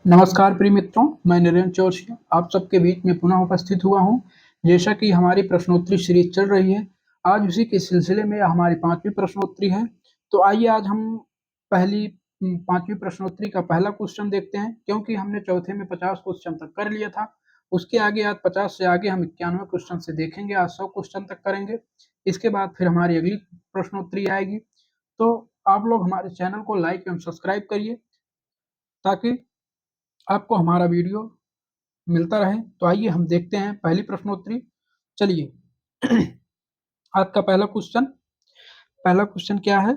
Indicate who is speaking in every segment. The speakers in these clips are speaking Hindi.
Speaker 1: नमस्कार प्रिय मित्रों, मैं नरेंद्र चौरसिया आप सबके बीच में पुनः उपस्थित हुआ हूँ। जैसा कि हमारी प्रश्नोत्तरी सीरीज चल रही है, आज उसी के सिलसिले में हमारी 5वीं प्रश्नोत्तरी है। तो आइए आज हम पहली 5वीं प्रश्नोत्तरी का पहला क्वेश्चन देखते हैं, क्योंकि हमने चौथे में 50 क्वेश्चन तक कर लिया था। उसके आगे आज 50 से आगे हम 91 क्वेश्चन से देखेंगे, आज 100 क्वेश्चन तक करेंगे। इसके बाद फिर हमारी अगली प्रश्नोत्तरी आएगी। तो आप लोग हमारे चैनल को लाइक एवं सब्सक्राइब करिए ताकि आपको हमारा वीडियो मिलता रहे। तो आइए हम देखते हैं पहली प्रश्नोत्तरी। चलिए आज का पहला क्वेश्चन क्या है?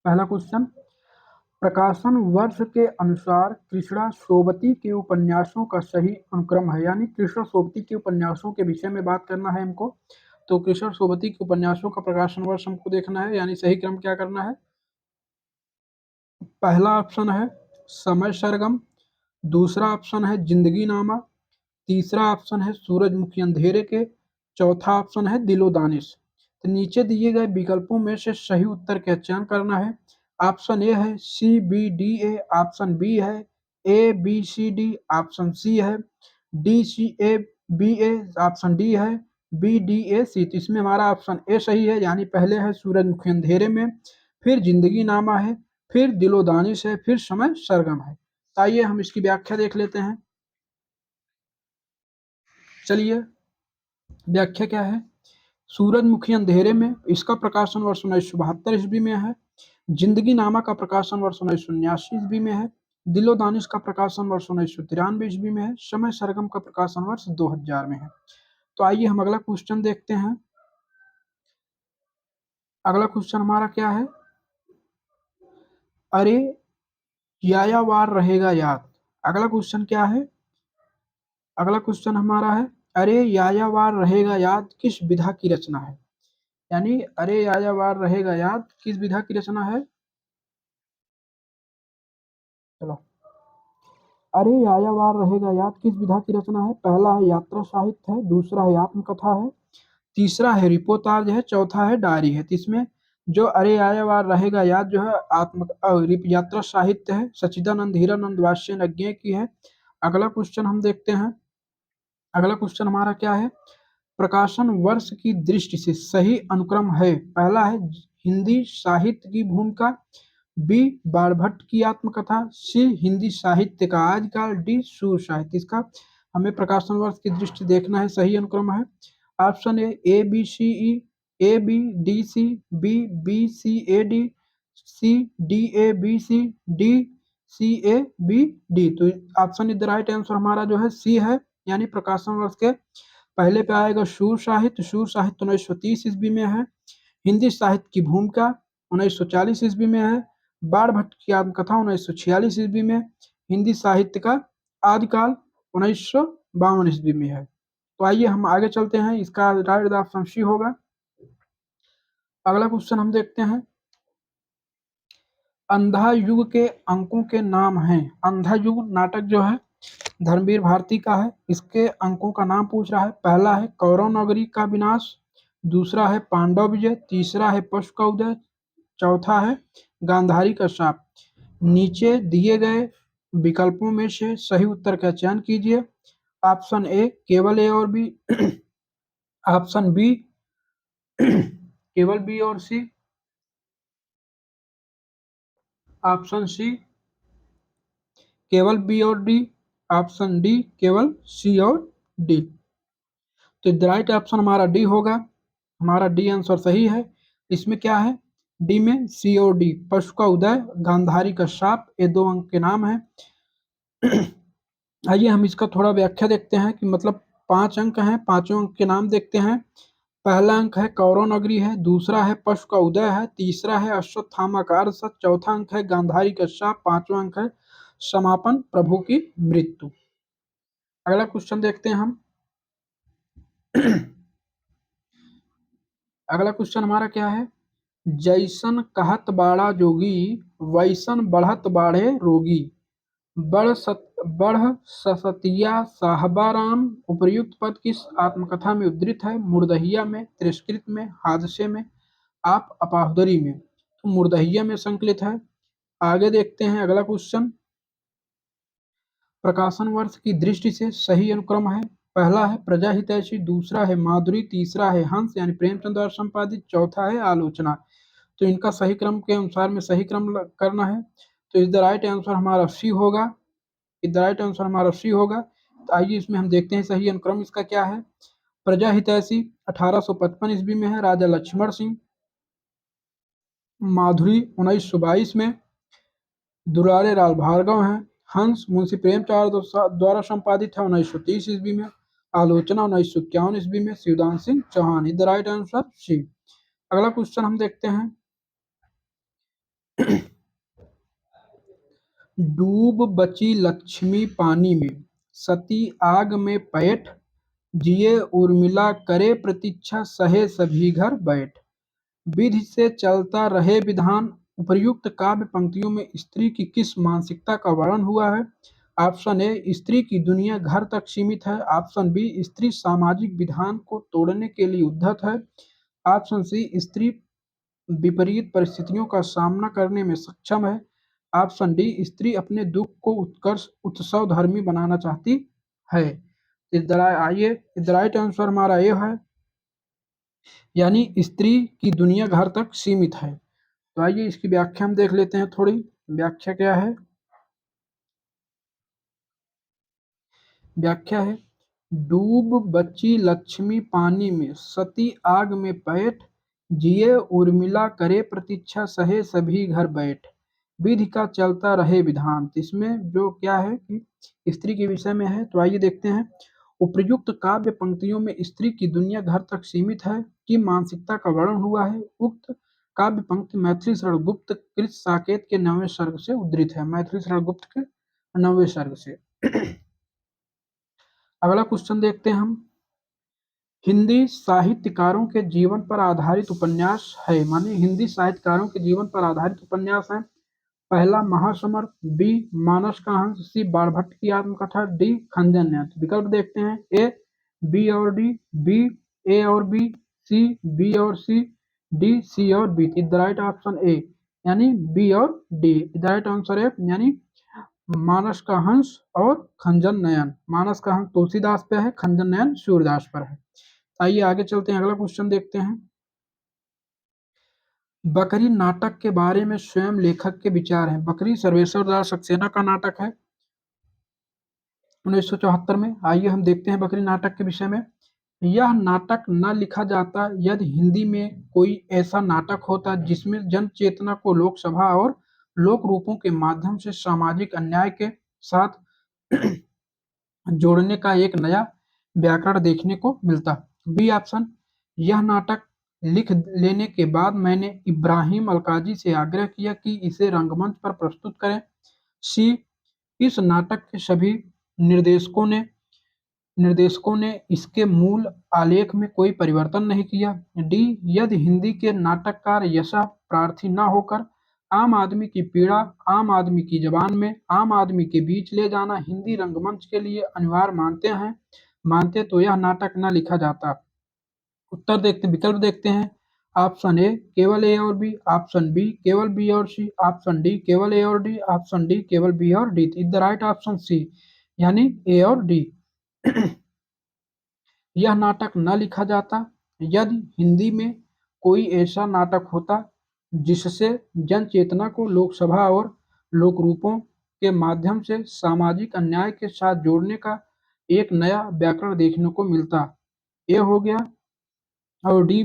Speaker 1: पहला क्वेश्चन, प्रकाशन वर्ष के अनुसार कृष्णा सोबती के उपन्यासों का सही अनुक्रम है। यानी कृष्णा सोबती के उपन्यासों के विषय में बात करना है हमको। तो कृष्णा सोबती के उपन्यासों का प्रकाशन वर्ष हमको देखना है, यानी सही क्रम क्या करना है। पहला ऑप्शन है समय सरगम, दूसरा ऑप्शन है जिंदगी नामा, तीसरा ऑप्शन है सूरजमुखी अंधेरे के, चौथा ऑप्शन है दिलो दानिश। तो नीचे दिए गए विकल्पों में से सही उत्तर का चयन करना है। ऑप्शन ए है C B D A, option B है A B C D, option C है D C A B A, option D है बी डी ए सी। तो इसमें हमारा ऑप्शन ए सही है, यानी पहले है सूरजमुखी अंधेरे में, फिर जिंदगी नामा है, फिर दिलो दानिश है, फिर समय सरगम है। तो आइए हम इसकी व्याख्या देख लेते हैं। चलिए व्याख्या क्या है। सूरजमुखी अंधेरे में इसका प्रकाशन वर्ष 1972 ईस्वी में है। जिंदगी नामा का प्रकाशन वर्ष 1979 ईस्वी में है। दिलो दानिश का प्रकाशन वर्ष 1993 ईस्वी में है। समय सरगम का प्रकाशन वर्ष 2000 में है। तो आइए हम अगला क्वेश्चन देखते हैं। अगला क्वेश्चन हमारा क्या है, अरे यायावार रहेगा याद। अगला क्वेश्चन क्या है, अगला क्वेश्चन हमारा है अरे यायावार रहेगा याद किस विधा की रचना है। यानी अरे यायावार रहेगा याद किस विधा की रचना है। चलो, अरे यायावार रहेगा याद किस विधा की रचना है। पहला है यात्रा साहित्य है, दूसरा है आत्मकथा है, तीसरा है रिपोर्ताज है, चौथा है डायरी है। तो इसमें जो अरे यायावार रहेगा याद जो है यात्रा साहित्य है, सच्चिदानंद हीरानंद वात्स्य नज्ञे की है। अगला क्वेश्चन हम देखते हैं। अगला क्वेश्चन हमारा क्या है, प्रकाशन वर्ष की दृष्टि से सही अनुक्रम है। पहला है हिंदी साहित्य की भूमिका, बी बाणभट्ट की आत्मकथा, सी हिंदी साहित्य का आजकाल, डी सूर साहित्य। इसका हमें प्रकाशन वर्ष की दृष्टि देखना है, सही अनुक्रम है। Option A B C E, A B D C, B B C A D, C D A B C, D C A B D. तो option is the right answer हमारा जो है सी है, यानी प्रकाशन वर्ष के पहले पे आएगा शूर साहित्य। शूर साहित्य 1930 ईस्वी में है। हिंदी साहित्य की भूमिका 1940 ईस्वी में है। बाणभट्ट की आत्मकथा 1946 ईस्वी में। हिंदी साहित्य का आदिकाल 1952 ईस्वी में है। तो आइए हम आगे चलते हैं, इसका राइट ऑप्शन सी होगा। अगला क्वेश्चन हम देखते हैं, अंधा युग के अंकों के नाम हैं। अंधा युग नाटक जो है धर्मवीर भारती का है, इसके अंकों का नाम पूछ रहा है। पहला है कौरव नगरी का विनाश, दूसरा है पांडव विजय, तीसरा है पशु का उदय, चौथा है गांधारी का शाप। नीचे दिए गए विकल्पों में से सही उत्तर का चयन कीजिए। ऑप्शन ए केवल ए और बी, ऑप्शन बी केवल बी और सी, ऑप्शन सी केवल बी और डी, ऑप्शन डी केवल सी और डी। तो द राइट ऑप्शन हमारा डी होगा, हमारा डी आंसर सही है। इसमें क्या है, डी में सी और डी, पशु का उदय, गांधारी का शाप, ये दो अंक के नाम है। आइए हम इसका थोड़ा व्याख्या देखते हैं कि मतलब 5 अंक हैं, पांचों अंक के नाम देखते हैं। पहला अंक है कौरव नगरी है, दूसरा है पशु का उदय है, तीसरा है अश्वत्थामा का अरसत, चौथा अंक है गांधारी का शाप, पांचवा अंक है समापन प्रभु की मृत्यु। अगला क्वेश्चन देखते हैं हम। अगला क्वेश्चन हमारा क्या है, जैसन कहत बाड़ा जोगी वैसन बढ़त बाढ़े रोगी, बढ़ ससतिया साहबाराम उपर्युक्त पद किस आत्मकथा में उद्धृत है। मुर्दहिया में, तिरस्कृत में, हादसे में, आप अपाहुदरी में। तो मूर्धन्य में संकलित है। आगे देखते हैं अगला क्वेश्चन। प्रकाशन वर्ष की दृष्टि से सही अनुक्रम है। पहला है प्रजा हितैषी, दूसरा है माधुरी, तीसरा है हंस यानी प्रेमचंद द्वारा संपादित, चौथा है आलोचना। तो इनका सही क्रम के अनुसार में सही क्रम करना है। तो इस द राइट आंसर हमारा सी होगा। इस द राइट आंसर हमारा सी होगा। तो आइए इसमें हम देखते हैं सही अनुक्रम इसका क्या है। प्रजा हितैषी 1855 ईस्वी में है, राजा लक्ष्मण सिंह। माधुरी 1922 में, दुलारे लाल भार्गव हैं। हंस मुंशी प्रेमचंद द्वारा संपादित है 1930 ईस्वी में। आलोचना 1951 ईस्वी में, Shivdan Singh Chauhan. Is the right answer C. अगला क्वेश्चन हम देखते हैं। डूब बची लक्ष्मी पानी में, सती आग में पैठ, जिए उर्मिला करे प्रतीक्षा, सहे सभी घर बैठ। विधि से चलता रहे विधान। उपर्युक्त काव्य पंक्तियों में स्त्री की किस मानसिकता का वर्णन हुआ है। ऑप्शन ए स्त्री की दुनिया घर तक सीमित है। ऑप्शन बी स्त्री सामाजिक विधान को तोड़ने के लिए उद्धत है। ऑप्शन सी स्त्री विपरीत परिस्थितियों का सामना करने में सक्षम है। ऑप्शन डी स्त्री अपने दुख को उत्कर्ष उत्सव धर्मी बनाना चाहती है। आइए द राइट आंसर हमारा ये है, यानी स्त्री की दुनिया घर तक सीमित है। तो आइए इसकी व्याख्या हम देख लेते हैं थोड़ी। व्याख्या क्या है। व्याख्या है डूब बची लक्ष्मी पानी में, सती आग में पैठ, जिए उर्मिला करे प्रतीक्षा, सहे सभी घर बैठ। विधि का चलता रहे विधान। तो इसमें जो क्या है कि स्त्री के विषय में है। तो आइए देखते हैं। उपर्युक्त काव्य पंक्तियों में स्त्री की दुनिया घर तक सीमित है की मानसिकता का वर्णन हुआ है। उक्त काव्य पंक्ति मैथिली शरण गुप्त कृत साकेत के 9वें सर्ग से उद्धृत है। मैथिली शरण गुप्त के 9वें सर्ग से। अगला क्वेश्चन देखते हैं हम। हिंदी साहित्यकारों के जीवन पर आधारित उपन्यास है, माने हिंदी साहित्यकारों के जीवन पर आधारित उपन्यास है। पहला महासमर, बी मानस का हंस, सी बाणभट्ट की आत्मकथा, डी खंजन। विकल्प देखते हैं। ए बी और डी, बी ए और बी, सी बी और सी, डी सी और B. The right option A यानी बी और डी। द राइट आंसर है यानी मानस का हंस और खंजन नयन। मानस का हंस तुलसीदास पे है, खंजन नयन सूरदास पर है। आइए आगे चलते हैं, अगला क्वेश्चन देखते हैं। बकरी नाटक के बारे में स्वयं लेखक के विचार हैं। बकरी सर्वेश्वर दास सक्सेना का नाटक है 1974 में। आइए हम देखते हैं बकरी नाटक के विषय में। यह नाटक न लिखा जाता यदि हिंदी में कोई ऐसा नाटक होता जिसमें जन चेतना को लोकसभा और लोक रूपों के माध्यम से सामाजिक अन्याय के साथ जोड़ने का एक नया व्याकरण देखने को मिलता। बी ऑप्शन, यह नाटक लिख लेने के बाद मैंने इब्राहिम अलकाजी से आग्रह किया कि इसे रंगमंच पर प्रस्तुत करें। सी, इस नाटक के सभी निर्देशकों ने इसके मूल आलेख में कोई परिवर्तन नहीं किया। डी, यदि हिंदी के नाटककार यशा प्रार्थी न होकर आम आदमी की पीड़ा आम आदमी की जबान में आम आदमी के बीच ले जाना हिंदी रंगमंच के लिए अनिवार्य मानते तो यह नाटक न लिखा जाता। विकल्प देखते हैं। ऑप्शन ए केवल ए और बी, ऑप्शन बी केवल बी और सी, ऑप्शन डी केवल ए और डी, ऑप्शन डी केवल बी और D. Is the right option C यानी ए और डी। यह नाटक न लिखा जाता यदि हिंदी में कोई ऐसा नाटक होता जिससे जन चेतना को लोकसभा और लोकरूपों के माध्यम से सामाजिक अन्याय के साथ जोड़ने का एक नया व्याकरण देखने को मिलता। ये हो गया। और डी,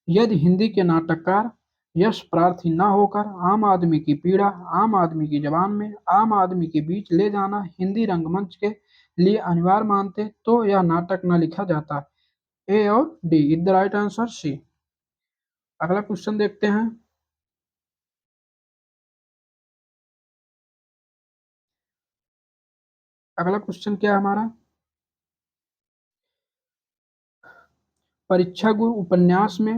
Speaker 1: यदि हिंदी के नाटककार यश प्रार्थी न होकर आम आदमी की पीड़ा आम आदमी की जबान में आम आदमी के बीच ले जाना हिंदी रंगमंच के लिए अनिवार्य मानते तो यह नाटक न लिखा जाता। ए और D. Is the right answer C. अगला क्वेश्चन देखते हैं। अगला क्वेश्चन क्या है हमारा। परीक्षा गुरु उपन्यास में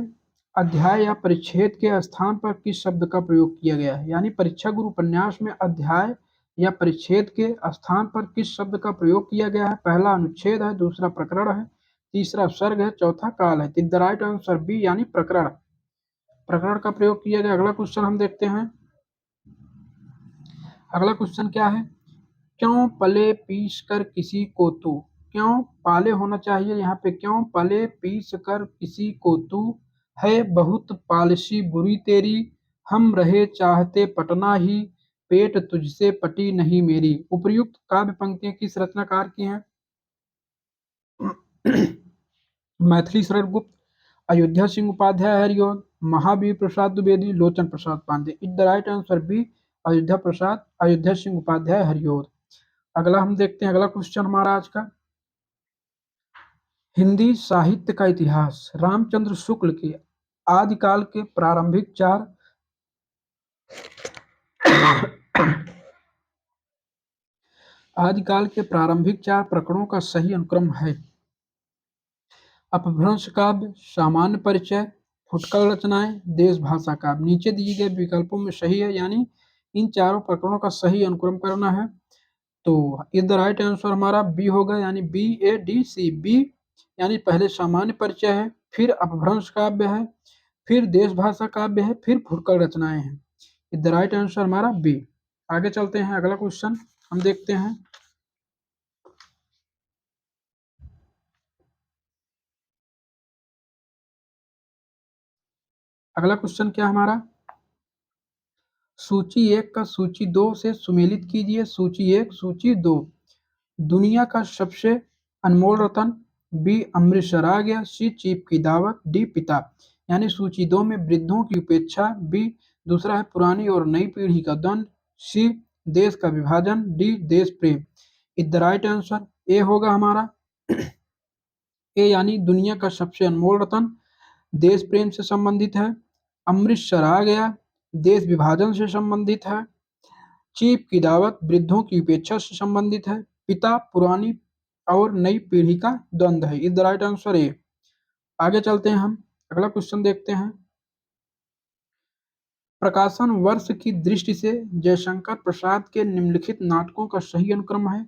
Speaker 1: अध्याय या परिच्छेद के स्थान पर किस शब्द का प्रयोग किया गया है। यानी परीक्षा गुरु उपन्यास में अध्याय या परिच्छेद के स्थान पर किस शब्द का प्रयोग किया गया है। पहला अनुच्छेद है, दूसरा प्रकरण है, तीसरा सर्ग है, चौथा काल है। द राइट आंसर बी यानी प्रकरण। प्रकरण का प्रयोग किया गया। अगला क्वेश्चन हम देखते हैं। अगला क्वेश्चन क्या है? क्यों पले पीस कर किसी को तू, क्यों पाले होना चाहिए यहाँ पे, क्यों पले पीस कर किसी को तू, है बहुत पालसी बुरी तेरी, हम रहे चाहते पटना ही, पेट तुझसे पटी नहीं मेरी। उपर्युक्त काव्य पंक्तियां किस रचनाकार की हैं? Maithili Sharan Gupt, Ayodhya Singh Upadhyay Hariaudh, Mahavir Prasad Dwivedi, Lochan Prasad Pande. Is the right answer B, Ayodhya Singh Upadhyay Hariaudh. अगला हम देखते हैं। अगला क्वेश्चन हमारा आज का, हिंदी साहित्य का इतिहास। रामचंद्र शुक्ल के आदिकाल के प्रारंभिक चार आदिकाल के प्रारंभिक चार प्रकरणों का सही अनुक्रम है। अपभ्रंश काव्य, सामान्य परिचय, फुटकल रचनाएं, देश भाषा काव्य। नीचे दिए गए विकल्पों में सही है, यानी इन चारों प्रकरणों का सही अनुक्रम करना है। तो इज द राइट आंसर हमारा बी होगा, यानी BADC। बी यानी पहले सामान्य परिचय है, फिर अपभ्रंश काव्य है, फिर देश भाषा काव्य है, फिर फुटकल रचनाएं हैं। इज द राइट आंसर हमारा बी। आगे चलते हैं। अगला क्वेश्चन हम देखते हैं। अगला क्वेश्चन क्या हमारा, सूची 1 का सूची 2 से सुमेलित कीजिए। सूची 1 सूची 2, दुनिया का सबसे अनमोल रतन, बी अमृतसर आ गया, सी चीप की दावत, डी पिता। यानी सूची 2 में वृद्धों की उपेक्षा, बी दूसरा है पुरानी और नई पीढ़ी का द्वंद, सी देश का विभाजन, डी देश प्रेम। Is the right answer A होगा हमारा। ए यानी दुनिया का सबसे अनमोल रतन देश प्रेम से संबंधित है, अमृतसर आ गया देश विभाजन से संबंधित है, चीप की दावत वृद्धों की उपेक्षा से संबंधित है, पिता पुरानी और नई पीढ़ी का द्वंद है। इज द राइट आंसर ए। आगे चलते हैं हम। अगला क्वेश्चन देखते हैं। प्रकाशन वर्ष की दृष्टि से जयशंकर प्रसाद के निम्नलिखित नाटकों का सही अनुक्रम है।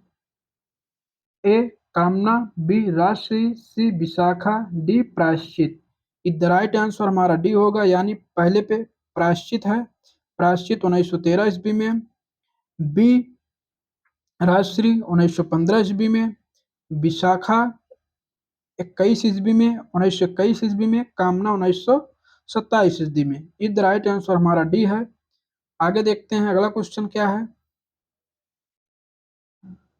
Speaker 1: ए कामना, बी राजश्री, सी विशाखा, डी प्रायश्चित। इज द राइट आंसर हमारा डी होगा, यानी पहले पे प्रायश्चित है। प्रायश्चित 1913 ईस्वी में, बी राजश्री 1915 ईस्वी में, विशाखा 1921 ईस्वी में, कामना 1927 ईस्वी में। इज द राइट आंसर हमारा डी है। आगे देखते हैं। अगला क्वेश्चन क्या है,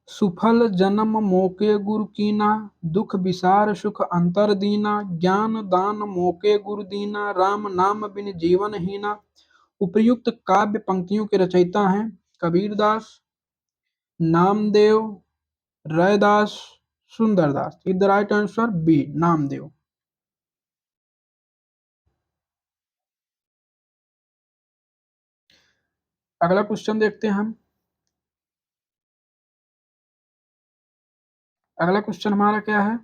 Speaker 1: सुफल जन्म मोके गुरु कीना, दुख विसार सुख अंतर दीना, ज्ञान दान मोके गुरु दीना, राम नाम बिन जीवन हीना। उपर्युक्त काव्य पंक्तियों के रचयिता हैं Kabirdas, Namdev, Raidas, Sundardas. Is the right answer B Namdev. अगला क्वेश्चन देखते हैं हम। अगला क्वेश्चन हमारा क्या है,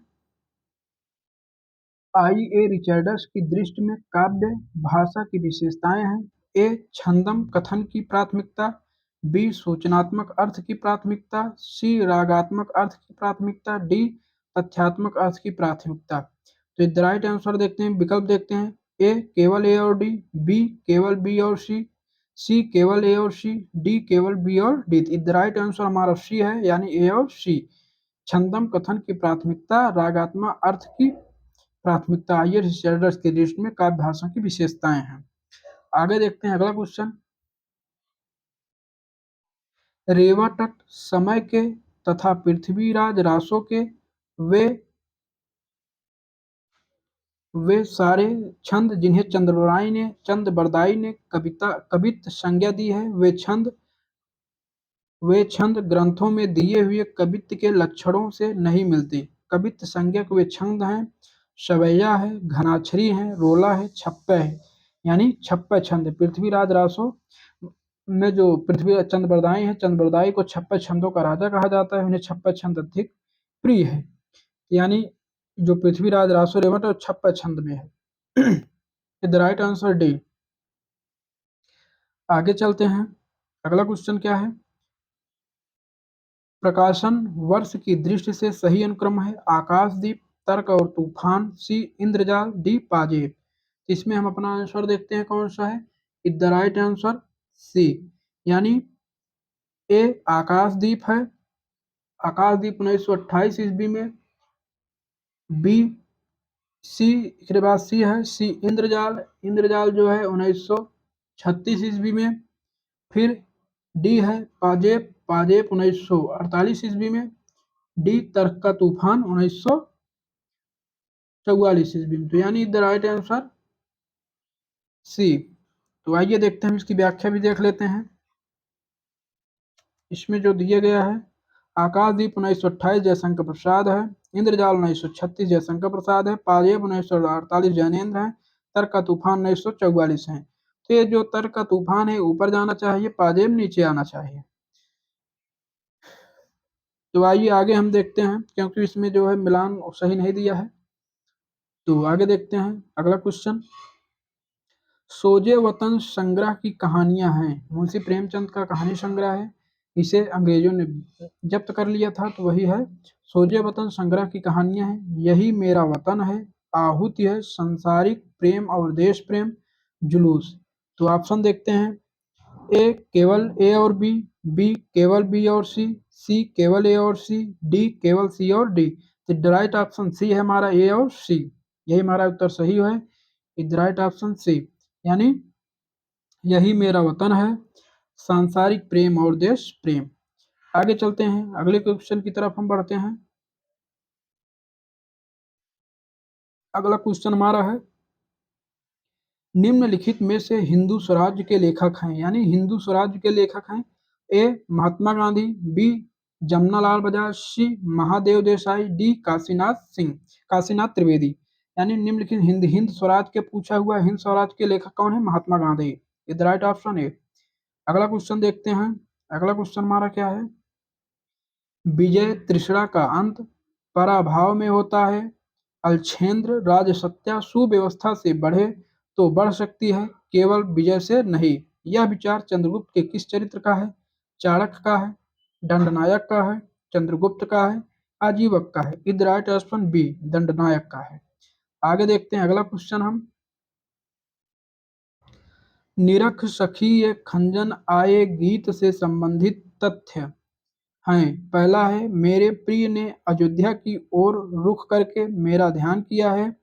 Speaker 1: IA रिचर्डस की दृष्टि में काव्य भाषा की विशेषताएं हैं। ए छंदम कथन की प्राथमिकता, बी सूचनात्मक अर्थ की प्राथमिकता, सी रागात्मक अर्थ की प्राथमिकता, डी तथ्यात्मक अर्थ की प्राथमिकता। तो द राइट आंसर देखते हैं, विकल्प देखते हैं। ए केवल ए और डी, बी केवल बी और सी केवल ए और सी, डी केवल बी और डी। द राइट आंसर हमारा सी है, यानी ए और सी। छंदम कथन की प्राथमिकता, रागात्मक अर्थ की प्राथमिकता आइए रिचर्डस के लिस्ट में काव्य भाषा की विशेषताएं हैं। आगे देखते हैं। अगला क्वेश्चन, रेवा तट समय के तथा पृथ्वीराज रासो के वे वे सारे छंद जिन्हें चंद बरदाई ने कवित्त संज्ञा दी है, वे छंद ग्रंथों में दिए हुए कवित्त के लक्षणों से नहीं मिलते। कवित्त संज्ञक वे छंद हैं, सवैया है, घनाक्षरी है, रोला है, छप्पय है। यानी छप्पय छंद। पृथ्वीराज रासो में जो पृथ्वी चंद बरदाई है, चंद बरदाई को छप्पय छंदों का राजा कहा जाता है, उन्हें छप्पय छंद अधिक प्रिय है। यानी जो पृथ्वीराज रासो रेवत है वो छप्पय छंद में है। The right answer D. आगे चलते हैं। अगला क्वेश्चन क्या है, प्रकाशन वर्ष की दृष्टि से सही अनुक्रम है। आकाशदीप, तर्क और तूफान, सी इंद्रजाल, डी पाजेब। इसमें हम अपना आंसर देखते हैं कौन सा है। Is the right answer C, यानी ए आकाशदीप है, आकाशदीप 1928 ईस्वी में। बी सी के बाद सी है, सी इंद्रजाल, इंद्रजाल जो है 1936 ईस्वी में। फिर डी है पाजेब, पाजेब 1948 ईस्वी में। डी तर्क का तूफान 1944 ईस्वी में। तो यानी द राइट आंसर सी। तो आइए देखते हैं, हम इसकी व्याख्या भी देख लेते हैं। इसमें जो दिया गया है, आकाशदीप 1928 जयशंकर प्रसाद है, इंद्रजाल 1936 जयशंकर प्रसाद है, पाजेब 1948 जैनेन्द्र है, तर्क का तूफान 1944 है। तो ये जो तर्क का तूफान है ऊपर जाना चाहिए, पाजेब नीचे आना चाहिए। तो आइए आगे हम देखते हैं, क्योंकि इसमें जो है मिलान सही नहीं दिया है। तो आगे देखते हैं अगला क्वेश्चन। सोजे वतन संग्रह की कहानियां हैं, मुंशी प्रेमचंद का कहानी संग्रह है, इसे अंग्रेजों ने जब्त कर लिया था, तो वही है सोजे वतन संग्रह की कहानियां हैं। यही मेरा वतन है, आहुति है, संसारिक प्रेम और देश प्रेम, जुलूस। तो ऑप्शन देखते हैं, ए केवल ए और बी, बी केवल बी और सी केवल ए और सी, डी केवल सी और डी। तो राइट ऑप्शन सी है हमारा, ए और सी, यही हमारा उत्तर सही है। इज राइट ऑप्शन सी, यानी यही मेरा वतन है, सांसारिक प्रेम और देश प्रेम। आगे चलते हैं, अगले क्वेश्चन की तरफ हम बढ़ते हैं। अगला क्वेश्चन हमारा है, निम्नलिखित में से हिंदू स्वराज्य के लेखक हैं, यानी हिंदू स्वराज्य के लेखक हैं। ए महात्मा गांधी, बी जमनालाल बजाज, सी महादेव देसाई, डी काशीनाथ सिंह, काशीनाथ त्रिवेदी। यानी निम्नलिखित हिंद स्वराज के पूछा हुआ हिंद स्वराज के लेखक कौन है, Mahatma Gandhi. Is right option A. अगला क्वेश्चन देखते हैं, अगला क्वेश्चन हमारा क्या है, विजय तृष्णा का अंत पराभाव में होता है, अलछेंद्र राजसत्या सुव्यवस्था से बढ़े तो बढ़ सकती है, केवल विजय से नहीं। यह विचार चंद्रगुप्त के किस चरित्र का है, चाणक्य का है, दंडनायक का है, चंद्रगुप्त का है, आजीवक का है। इज राइट ऑप्शन बी, दंडनायक का है। आगे देखते हैं अगला क्वेश्चन हम, निरख सखी ये खंजन आए गीत से संबंधित तथ्य हैं। पहला है, मेरे प्रिय ने अयोध्या की ओर रुख करके मेरा ध्यान किया है।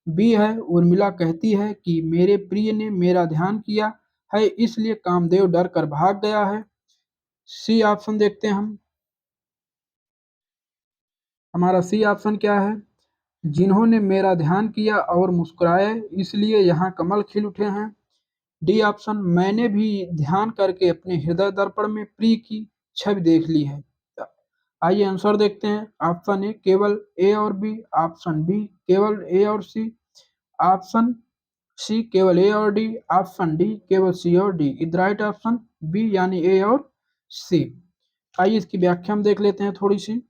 Speaker 1: बी है, उर्मिला कहती है कि मेरे प्रिय ने मेरा ध्यान किया है, इसलिए कामदेव डर कर भाग गया है। सी ऑप्शन देखते हैं हम, हमारा सी ऑप्शन क्या है, जिन्होंने मेरा ध्यान किया और मुस्कुराए इसलिए यहाँ कमल खिल उठे हैं। डी ऑप्शन, मैंने भी ध्यान करके अपने हृदय दर्पण में प्रिय की छवि देख ली है। आइए आंसर देखते हैं, ऑप्शन ए केवल ए और बी, ऑप्शन बी केवल ए और सी, ऑप्शन सी केवल ए और डी, ऑप्शन डी केवल सी और D. Is right option B, यानी ए और सी। आइए इसकी व्याख्या हम देख लेते हैं थोड़ी सी।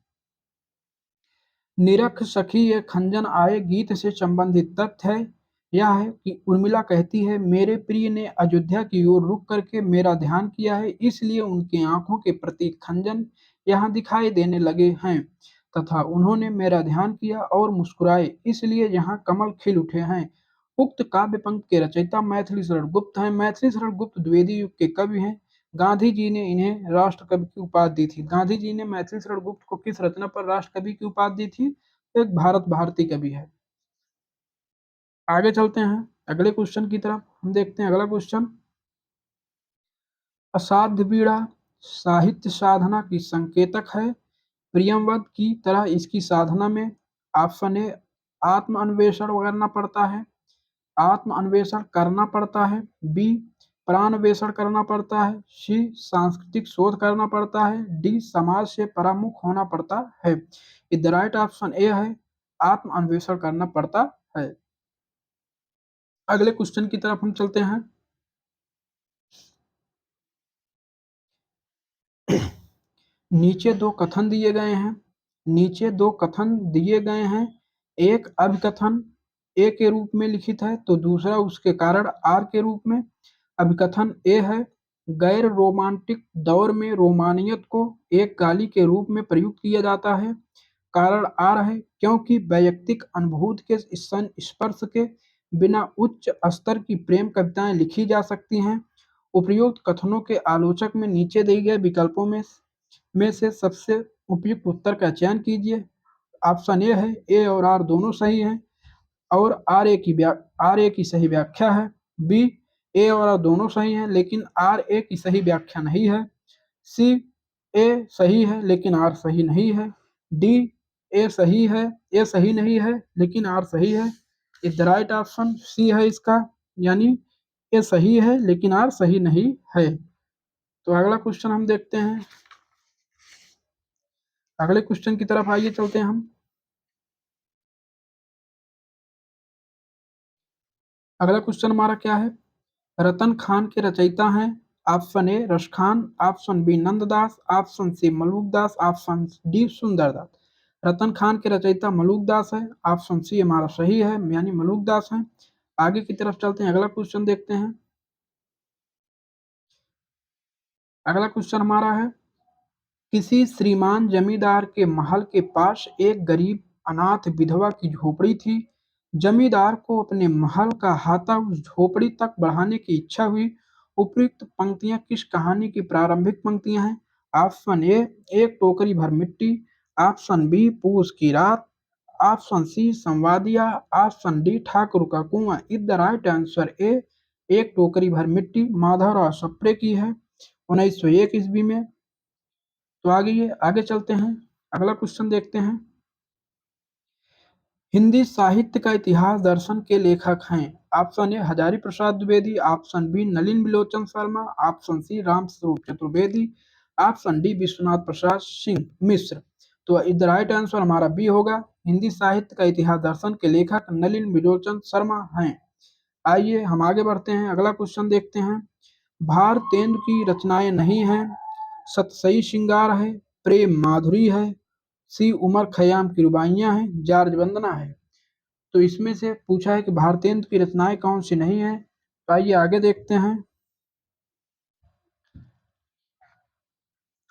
Speaker 1: निरख सखी ये खंजन आए गीत से संबंधित तथ्य है, यह है कि उर्मिला कहती है मेरे प्रिय ने अयोध्या की ओर रुक करके मेरा ध्यान किया है, इसलिए उनकी आंखों के प्रति खंजन यहाँ दिखाई देने लगे हैं, तथा उन्होंने मेरा ध्यान किया और मुस्कुराए इसलिए यहाँ कमल खिल उठे हैं। उक्त काव्य पंक्ति के रचयिता मैथिली शरण गुप्त हैं। मैथिली शरण गुप्त द्विवेदी युग के कवि हैं। गांधी जी ने इन्हें राष्ट्र कवि की उपाधि दी थी। गांधी जी ने मैथिली शरण गुप्त को किस रचना पर राष्ट्र कवि की उपाधि दी थी, एक भारत भारती कवि है। आगे चलते हैं अगले क्वेश्चन की तरफ, हम देखते हैं अगला क्वेश्चन, असाध्य बीड़ा साहित्य साधना की संकेतक है, प्रियमवद की तरह इसकी साधना में ऑप्शन ए आत्म अन्वेषण करना पड़ता है, आत्म अन्वेषण करना पड़ता है, बी प्राणवेषण करना पड़ता है, सी सांस्कृतिक शोध करना पड़ता है, डी समाज से परामुख होना पड़ता है। द राइट ऑप्शन ए है, आत्म अन्वेषण करना पड़ता है। अगले क्वेश्चन की तरफ हम चलते हैं। नीचे दो कथन दिए गए हैं, नीचे दो कथन दिए गए हैं, एक अभिकथन ए के रूप में लिखित है तो दूसरा उसके कारण आर के रूप में। अभिकथन ए है, गैर रोमांटिक दौर में रोमानियत को एक गाली के रूप में प्रयुक्त किया जाता है। कारण आर है, क्योंकि वैयक्तिक अनुभूति के स्पर्श के बिना उच्च स्तर की प्रेम कविताएं लिखी जा सकती हैं। उपयुक्त कथनों के आलोचक में नीचे दिए गए विकल्पों में से सबसे उपयुक्त उत्तर का चयन कीजिए। ऑप्शन ए है ए और आर दोनों सही हैं और आर ए की सही व्याख्या है। बी ए और आर दोनों सही हैं लेकिन आर ए की सही व्याख्या नहीं है। सी ए सही है लेकिन आर सही नहीं है। डी ए सही नहीं है लेकिन आर सही है। Is the right option C है इसका, यानी ए सही है लेकिन आर सही नहीं है। तो अगला क्वेश्चन हम देखते हैं। अगले क्वेश्चन की तरफ आइए चलते हैं हम। अगला क्वेश्चन हमारा क्या है? रतन खान के रचयिता हैं। ऑप्शन ए रश Khan, option B Nanddas, option C Malukdas, option D Sundardas. Ratan Khan के रचयिता मलूकदास है। ऑप्शन सी हमारा सही है, यानी मलूकदास है। आगे की तरफ चलते हैं, अगला क्वेश्चन देखते हैं। अगला क्वेश्चन हमारा है, किसी श्रीमान जमींदार के महल के पास एक गरीब अनाथ विधवा की झोपड़ी थी। जमींदार को अपने महल का हाथा उस झोपड़ी तक बढ़ाने की इच्छा हुई। उपयुक्त पंक्तियां किस कहानी की प्रारंभिक पंक्तियां हैं? ऑप्शन ए एक टोकरी भर मिट्टी, ऑप्शन बी पूस की रात, ऑप्शन सी संवादिया, ऑप्शन डी ठाकुर का कुआं। Is the right answer A एक टोकरी भर मिट्टी माधवराव सप्रे की है 1901 ईस्वी में। तो आगे चलते हैं, अगला क्वेश्चन देखते हैं। हिंदी साहित्य का इतिहास दर्शन के लेखक हैं। Option A Hazari Prasad Dwivedi, option B Nalin Bilochan Sharma, option C Ram Swaroop Chaturvedi, option D Vishwanath Prasad Singh Mishra. तो द राइट आंसर हमारा बी होगा। हिंदी साहित्य का इतिहास दर्शन के लेखक नलिन बिलोचन शर्मा हैं। आइए हम आगे बढ़ते हैं, अगला क्वेश्चन देखते हैं। भारतेंदु की रचनाएं नहीं हैं। सतसई श्रृंगार है, प्रेम माधुरी है, सी उमर खयाम की रुबाइयां हैं, जार्ज वंदना है। तो इसमें से पूछा है कि भारतेंदु की रचनाएं कौन सी नहीं है। तो आइए आगे देखते हैं,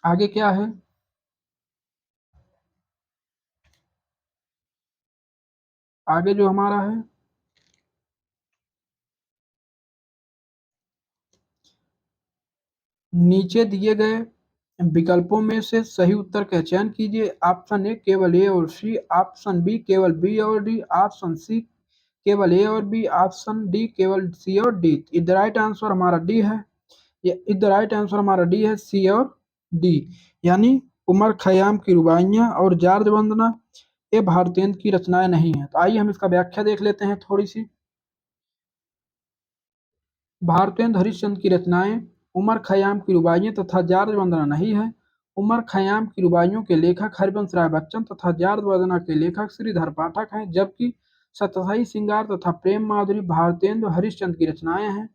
Speaker 1: आगे क्या है। आगे जो हमारा है, नीचे दिए गए विकल्पों में से सही उत्तर का चयन कीजिए। ऑप्शन ए केवल ए और सी, ऑप्शन बी केवल बी और डी, ऑप्शन सी केवल ए और बी, ऑप्शन डी केवल सी और डी। इधर राइट आंसर हमारा डी है। इधर राइट आंसर हमारा डी है, सी और डी, यानी उमर खयाम की रुबाइयां और जार्ज वंदना ये भारतेंदु की रचनाएं नहीं है। तो आइए हम इसका व्याख्या देख लेते हैं थोड़ी सी। भारतेंदु हरिश्चंद्र की रचनाएं उमर खयाम की रुबाइयां तथा जार्ज वंदना नहीं है। उमर खयाम की रुबाइयों के लेखक हरिवंश राय बच्चन तथा जार्ज वंदना के लेखक श्रीधर पाठक हैं, जबकि सतसई श्रृंगार तथा प्रेम माधुरी भारतेंदु हरिश्चंद्र की रचनाएं हैं।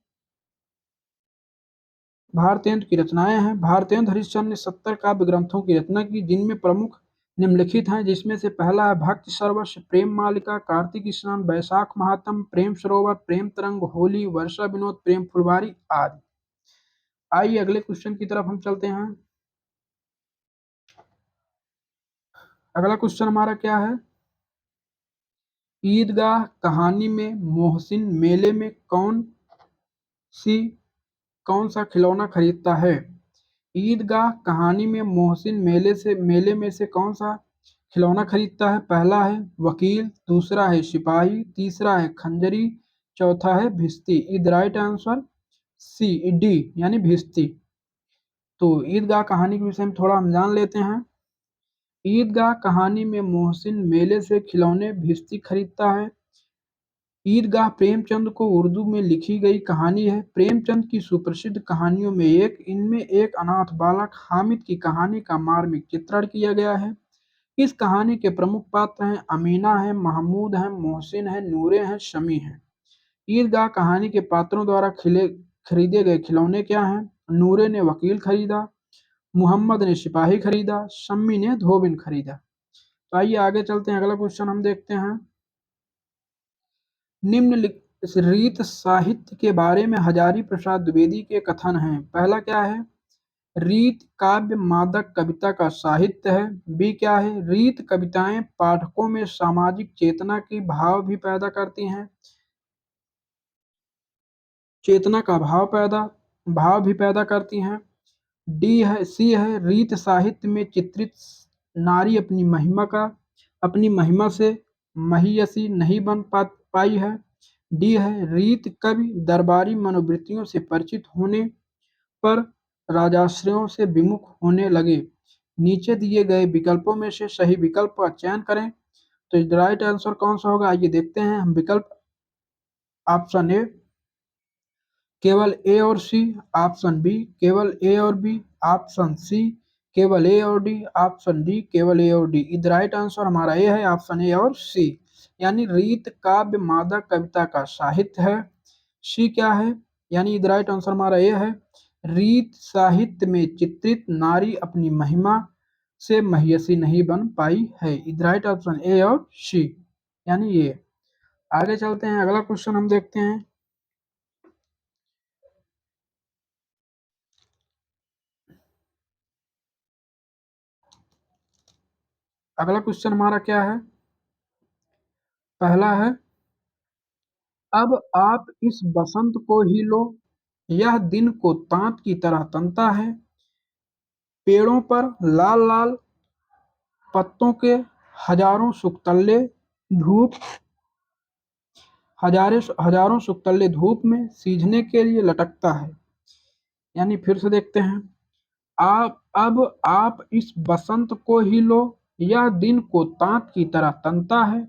Speaker 1: भारतेंदु हरिश्चंद्र ने 70 काव्य ग्रंथों की रचना की, जिनमें प्रमुख निम्नलिखित हैं, जिसमें से पहला है भक्ति सर्वस्व, प्रेम मालिका, कार्तिक स्नान, बैसाख महात्म, प्रेम सरोवर, प्रेम तरंग, होली, वर्षा विनोद, प्रेम फुलवारी आदि। आइए अगले क्वेश्चन की तरफ हम चलते हैं। अगला क्वेश्चन हमारा क्या है? ईदगाह कहानी में मोहसिन मेले में सी कौन सा खिलौना खरीदता है? ईदगाह कहानी में मोहसिन मेले में से कौन सा खिलौना खरीदता है? पहला है वकील, दूसरा है सिपाही, तीसरा है खंजरी, चौथा है भिश्ती। Is right answer C D, यानी भिश्ती। तो ईदगाह कहानी के विषय में थोड़ा हम जान लेते हैं। ईदगाह कहानी में मोहसिन मेले से खिलौने भिश्ती खरीदता है। ईदगाह प्रेमचंद को उर्दू में लिखी गई कहानी है। प्रेमचंद की सुप्रसिद्ध कहानियों में इनमें एक अनाथ बालक हामिद की कहानी का मार्मिक चित्रण किया गया है। इस कहानी के प्रमुख पात्र हैं अमीना है, महमूद है, मोहसिन है, नूरे हैं, शमी है। ईदगाह कहानी के पात्रों द्वारा खरीदे गए खिलौने क्या हैं? नूरे ने वकील खरीदा, मुहम्मद ने सिपाही खरीदा, शम्मी ने धोबिन खरीदा। तो आइए आगे चलते हैं, अगला क्वेश्चन हम देखते हैं। निम्नलिखित रीत साहित्य के बारे में हजारी प्रसाद द्विवेदी के कथन हैं। पहला क्या है? रीत काव्य मादक कविता का साहित्य है। बी क्या है? रीत कविताएं पाठकों में सामाजिक चेतना की भाव भी पैदा करती हैं। चेतना का भाव भी पैदा करती हैं। सी है रीत साहित्य में चित्रित नारी अपनी महिमा से महियसी नहीं पाई है। डी है रीत कवि दरबारी मनोवृत्तियों से परिचित होने पर राजाश्रयों से विमुख होने लगे। नीचे दिए गए विकल्पों में से सही विकल्प का चयन करें। तो राइट आंसर कौन सा होगा, आइए देखते हैं हम विकल्प। ऑप्शन ए केवल ए और सी, ऑप्शन बी केवल ए और बी, ऑप्शन सी केवल ए और डी, ऑप्शन डी केवल ए और डी। इधर राइट आंसर हमारा ए है, ऑप्शन ए और सी। यानी रीत काव्य मादक कविता का साहित्य है। सी क्या है, यानी इधर राइट आंसर हमारा ए है। रीत साहित्य में चित्रित नारी अपनी महिमा से महियसी नहीं बन पाई है। इधर राइट ऑप्शन ए और सी, यानी ये। आगे चलते हैं, अगला क्वेश्चन हम देखते हैं। अगला क्वेश्चन हमारा क्या है, पहला है अब आप इस बसंत को ही लो, यह दिन को तांत की तरह तनता है, पेड़ों पर लाल लाल पत्तों के हजारों सुकतल्ले धूप हजारों सुकतल्ले धूप में सीझने के लिए लटकता है। यानी फिर से देखते हैं, आप इस बसंत को ही लो, यह दिन को तांत की तरह तनता है,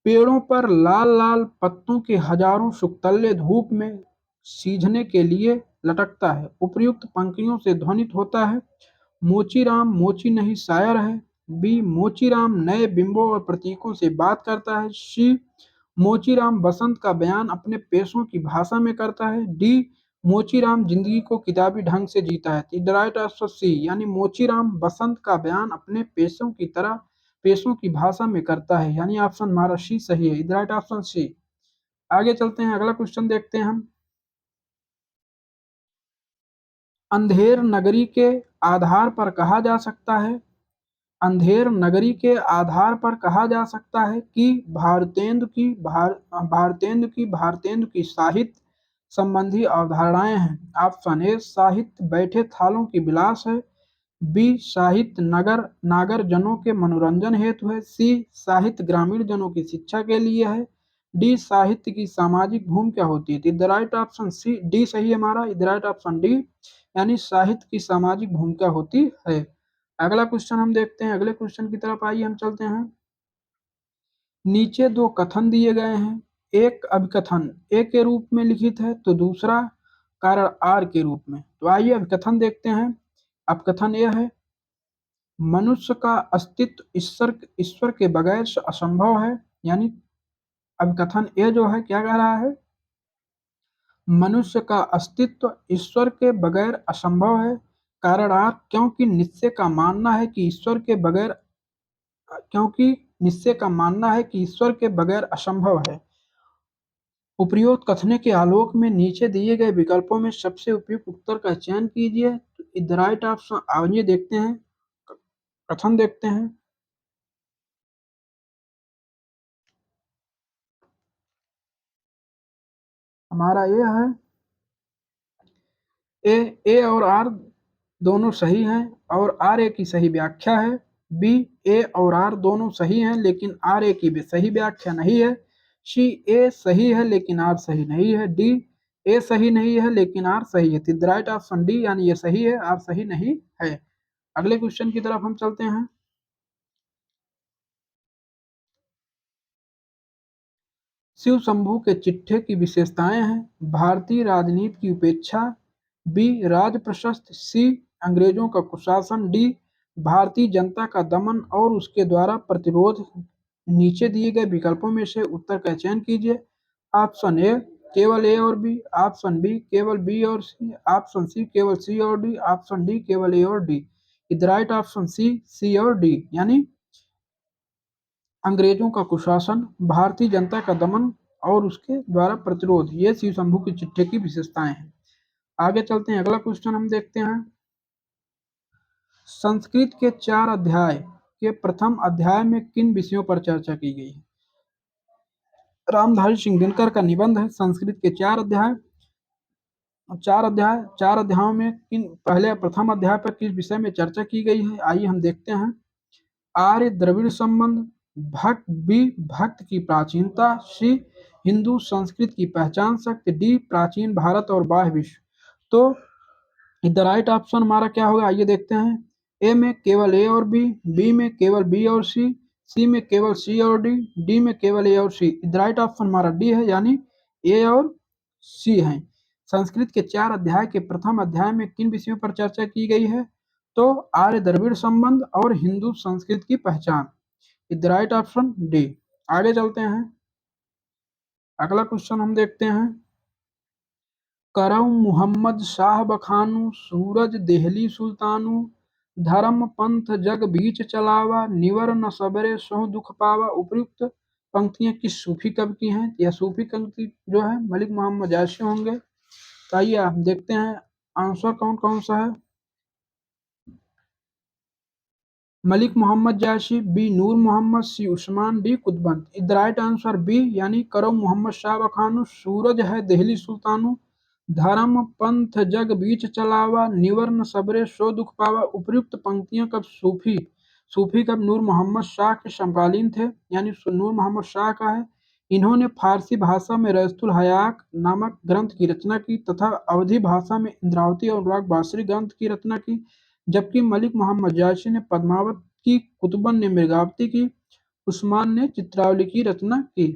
Speaker 1: पेड़ों पर लाल लाल पत्तों के हजारों शुकतल्ले धूप में सीझने के लिए लटकता है। उपर्युक्त पंक्तियों से ध्वनित होता है, मोचीराम मोची नहीं शायर है। बी मोचीराम नए बिंबों और प्रतीकों से बात करता है। सी मोचीराम बसंत का बयान अपने पेशों की भाषा में करता है। डी मोचीराम जिंदगी को किताबी ढंग से जीता है। द राइट आंसर सी, यानी मोचीराम बसंत का बयान अपने पेशों की भाषा में करता है। यानी ऑप्शन हमारा सी सही है, द राइट ऑप्शन सी। आगे चलते हैं, अगला क्वेश्चन देखते हैं हम। अंधेर नगरी के आधार पर कहा जा सकता है, अंधेर नगरी के आधार पर कहा जा सकता है कि भारतेंदु की साहित्य संबंधी अवधारणाएं हैं। ऑप्शन ए साहित्य बैठे थालों की विलास है। बी साहित्य नागर जनों के मनोरंजन हेतु है। सी साहित्य ग्रामीण जनों की शिक्षा के लिए है। डी साहित्य की सामाजिक भूमिका होती है। The right option C D सही है हमारा, द राइट ऑप्शन डी, यानी साहित्य की सामाजिक भूमिका होती है। अगला क्वेश्चन हम देखते हैं, अगले क्वेश्चन की तरफ आइए हम चलते हैं। नीचे दो कथन दिए गए हैं, एक अभिकथन ए के रूप में लिखित है तो दूसरा कारण आर के रूप में। तो आइए अभिकथन देखते हैं। अभिकथन यह है, मनुष्य का अस्तित्व ईश्वर के बगैर असंभव है। यानी अभिकथन ए जो है क्या कह रहा है, मनुष्य का अस्तित्व ईश्वर के बगैर असंभव है। कारण आर, क्योंकि निश्चय का मानना है कि ईश्वर के बगैर असंभव है। उपर्युक्त कथनों के आलोक में नीचे दिए गए विकल्पों में सबसे उपयुक्त उत्तर का चयन कीजिए। द राइट ऑप्शन, आइए देखते हैं, कथन देखते हैं। हमारा ये है, ए और आर दोनों सही हैं और आर ए की सही व्याख्या है। बी ए और आर दोनों सही हैं लेकिन आर ए की भी सही व्याख्या नहीं है। सी ए सही है लेकिन आर सही नहीं है। डी ए सही नहीं है लेकिन आर सही है। द राइट ऑप्शन डी, यानी ये सही है, आर सही नहीं है। अगले क्वेश्चन की तरफ हम चलते हैं। शिव शंभू के चिट्ठे की विशेषताएं हैं, भारतीय राजनीति की उपेक्षा। बी राज प्रशस्त। सी अंग्रेजों का कुशासन। डी भारतीय जनता का दमन और उसके द्वारा प्रतिरोध। नीचे दिए गए विकल्पों में से उत्तर का चयन कीजिए। ऑप्शन ए केवल ए और बी, ऑप्शन बी केवल बी और सी, ऑप्शन सी केवल सी और डी, ऑप्शन डी केवल ए और D. The right option C और डी, यानी अंग्रेजों का कुशासन, भारतीय जनता का दमन और उसके द्वारा प्रतिरोध, ये शिव शंभू की चिट्ठी की विशेषताएं हैं। आगे चलते हैं, अगला क्वेश्चन हम देखते हैं। संस्कृत के 4 अध्याय के प्रथम अध्याय में किन विषयों पर चर्चा की गई है। रामधारी सिंह दिनकर का निबंध है संस्कृत के 4 अध्याय। चार अध्यायों में पहले प्रथम अध्याय पर किस विषय में चर्चा की गई है, आइए हम देखते हैं। आर्य द्रविड़ संबंध, भक्त बी भक्त की प्राचीनता, सी हिंदू संस्कृत की पहचान शक्ति, डी प्राचीन भारत और बाह्य विश्व। तो द राइट ऑप्शन हमारा क्या होगा, आइए देखते हैं। ए में केवल ए और बी में केवल बी और सी में केवल सी और डी में केवल ए और सी। द राइट ऑप्शन हमारा डी है, यानी ए और सी है। संस्कृत के 4 अध्याय के प्रथम अध्याय में किन विषयों पर चर्चा की गई है, तो आर्य द्रविड़ संबंध और हिंदू संस्कृत की पहचान। The right option D. आगे चलते हैं, अगला क्वेश्चन हम देखते हैं। करम मुहम्मद शाह बखानू, सूरज देहली सुल्तानू, धर्म पंथ जग बीच चलावा, निवर न सबरे सो दुख पावा। उपयुक्त पंक्तियां किस सूफी कवि की हैं? यह सूफी पंक्ति जो है मलिक मोहम्मद जायसी होंगे। तो आइए आप देखते हैं आंसर कौन कौन सा है। Malik Mohammad Jayasi, B Noor Mohammad, C Usman, D Qutban. The right answer B, यानी करम मोहम्मद शाह बखानू, सूरज है देहली सुल्तानू, धर्म पंथ जग बीच चलावा, निवर्ण सबरे सो दुख पावा। उपयुक्त पंक्तियां कब सूफी कब नूर मोहम्मद शाह के समकालीन थे, यानी नूर मोहम्मद शाह का है। इन्होंने फारसी भाषा में रजतुल हयाक नामक ग्रंथ की रचना की तथा अवधी भाषा में इंद्रावती और अनुराग बासरी ग्रंथ की रचना की, जबकि मलिक मोहम्मद जायसी ने पद्मावत की, कुतुबन ने मृगावती की, उस्मान ने चित्रावली की रचना की।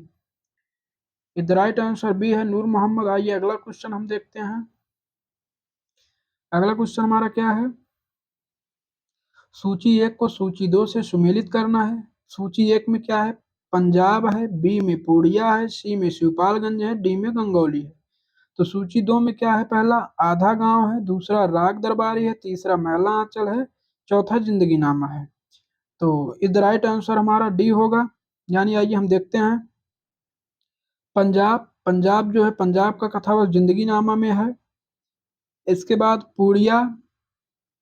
Speaker 1: द राइट आंसर बी है नूर मोहम्मद। आइए अगला क्वेश्चन हम देखते हैं। अगला क्वेश्चन हमारा क्या है, सूची 1 को सूची 2 से सुमेलित करना है। सूची 1 में क्या है, पंजाब है, बी में पूर्णिया है, सी में शिवपालगंज है, डी में गंगौली है। तो सूची 2 में क्या है, पहला आधा गांव है, दूसरा राग दरबारी है, तीसरा मैला आंचल है, चौथा जिंदगी नामा है। तो इस राइट आंसर हमारा डी होगा, यानी आइए हम देखते हैं। पंजाब जो है, पंजाब का कथावत जिंदगी नामा में है। इसके बाद पूर्णिया